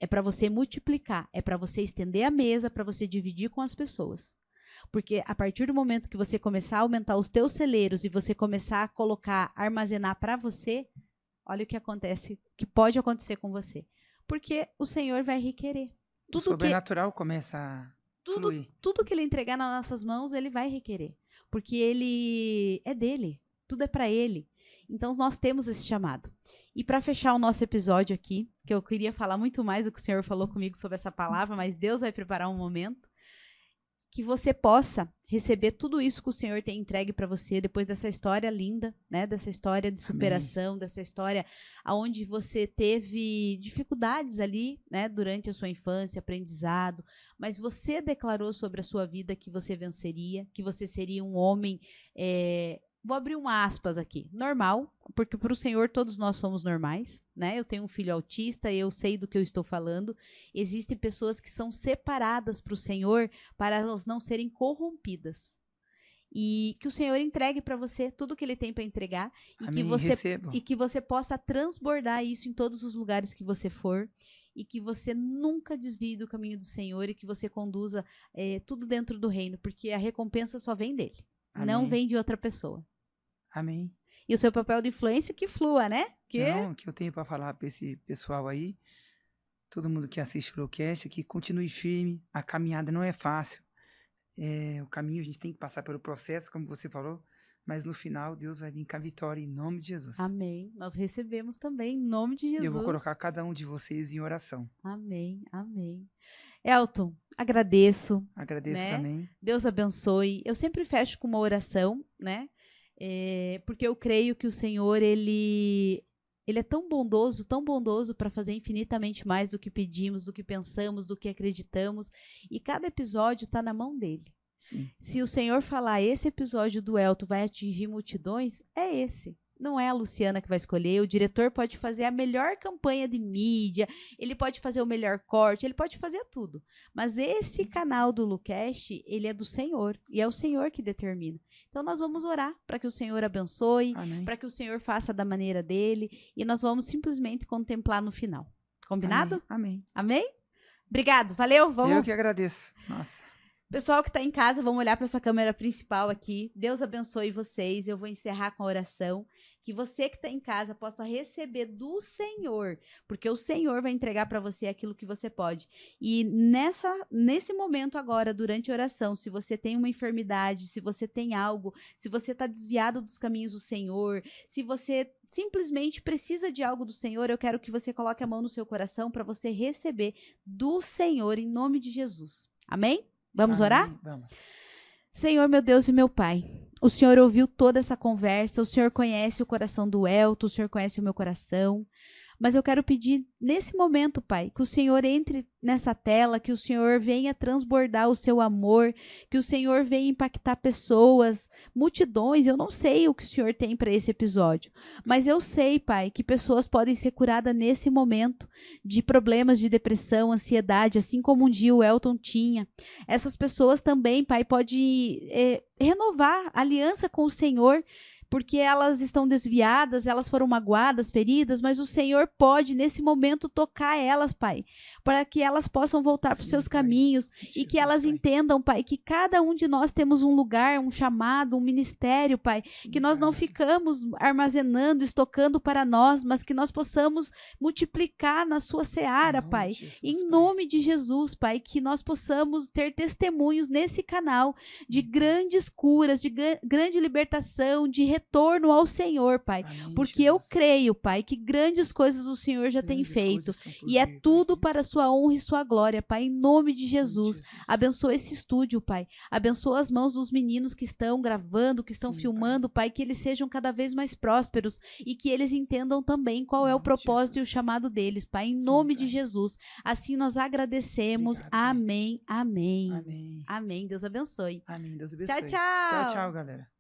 A: É para você multiplicar, é para você estender a mesa, para você dividir com as pessoas. Porque a partir do momento que você começar a aumentar os teus celeiros e você começar a colocar, armazenar para você, olha o que acontece, que pode acontecer com você. Porque o Senhor vai requerer.
B: O sobrenatural começa a fluir.
A: Tudo que Ele entregar nas nossas mãos, Ele vai requerer. Porque Ele é dele, tudo é para Ele. Então, nós temos esse chamado. E para fechar o nosso episódio aqui, que eu queria falar muito mais do que o Senhor falou comigo sobre essa palavra, mas Deus vai preparar um momento, que você possa receber tudo isso que o Senhor tem entregue para você depois dessa história linda, né? Dessa história de superação, amém, dessa história onde você teve dificuldades ali, né? Durante a sua infância, aprendizado, mas você declarou sobre a sua vida que você venceria, que você seria um homem... Vou abrir uma aspas aqui, normal, porque para o Senhor todos nós somos normais, né? Eu tenho um filho autista, eu sei do que eu estou falando. Existem pessoas que são separadas para o Senhor para elas não serem corrompidas. E que o Senhor entregue para você tudo que Ele tem para entregar e que você possa transbordar isso em todos os lugares que você for e que você nunca desvie do caminho do Senhor e que você conduza tudo dentro do reino, porque a recompensa só vem dele. Amém. Não vem de outra pessoa.
B: Amém.
A: E o seu papel de influência que flua, né?
B: Não, que eu tenho para falar para esse pessoal aí, todo mundo que assiste o Flowcast, que continue firme, a caminhada não é fácil. O caminho a gente tem que passar pelo processo, como você falou, mas no final Deus vai vir com a vitória em nome de Jesus.
A: Amém. Nós recebemos também em nome de Jesus.
B: Eu vou colocar cada um de vocês em oração.
A: Amém, amém. Elton, agradeço.
B: Agradeço, né? Também.
A: Deus abençoe. Eu sempre fecho com uma oração, né? Porque eu creio que o Senhor, Ele é tão bondoso para fazer infinitamente mais do que pedimos, do que pensamos, do que acreditamos. E cada episódio está na mão dele.
B: Sim.
A: Se o Senhor falar, esse episódio do Elton vai atingir multidões, é esse. Não é a Luciana que vai escolher, o diretor pode fazer a melhor campanha de mídia, ele pode fazer o melhor corte, ele pode fazer tudo. Mas esse canal do Lucast, ele é do Senhor, e é o Senhor que determina. Então nós vamos orar para que o Senhor abençoe, para que o Senhor faça da maneira dele, e nós vamos simplesmente contemplar no final. Combinado?
B: Amém.
A: Amém? Obrigado, valeu. Vamos.
B: Eu que agradeço. Nossa.
A: Pessoal que está em casa, vamos olhar para essa câmera principal aqui. Deus abençoe vocês. Eu vou encerrar com a oração. Que você que está em casa possa receber do Senhor, porque o Senhor vai entregar para você aquilo que você pode. E nesse momento agora, durante a oração, se você tem uma enfermidade, se você tem algo, se você está desviado dos caminhos do Senhor, se você simplesmente precisa de algo do Senhor, eu quero que você coloque a mão no seu coração para você receber do Senhor em nome de Jesus. Amém? Vamos orar?
B: Vamos.
A: Senhor, meu Deus e meu Pai, o Senhor ouviu toda essa conversa, o Senhor conhece o coração do Elton, o Senhor conhece o meu coração. Mas eu quero pedir nesse momento, Pai, que o Senhor entre nessa tela, que o Senhor venha transbordar o seu amor, que o Senhor venha impactar pessoas, multidões. Eu não sei o que o Senhor tem para esse episódio, mas eu sei, Pai, que pessoas podem ser curadas nesse momento de problemas de depressão, ansiedade, assim como um dia o Elton tinha. Essas pessoas também, Pai, podem renovar a aliança com o Senhor, porque elas estão desviadas, elas foram magoadas, feridas, mas o Senhor pode, nesse momento, tocar elas, Pai, para que elas possam voltar para os seus caminhos e que elas entendam, Pai, que cada um de nós temos um lugar, um chamado, um ministério, Pai, que nós não ficamos armazenando, estocando para nós, mas que nós possamos multiplicar na sua seara, Pai, em nome de Jesus, Pai, que nós possamos ter testemunhos nesse canal de grandes curas, de grande libertação, de retorno ao Senhor, Pai, porque eu creio, Pai, que grandes coisas o Senhor já tem feito e é tudo para a sua honra e sua glória, Pai, em nome de Jesus. Abençoa esse estúdio, Pai, abençoa as mãos dos meninos que estão gravando, que estão filmando, Pai, que eles sejam cada vez mais prósperos e que eles entendam também qual é o propósito e o chamado deles, Pai, em nome de Jesus. Assim nós agradecemos. Amém, amém. Amém. Deus abençoe.
B: Amém. Deus abençoe.
A: Tchau, tchau.
B: Tchau, tchau, galera.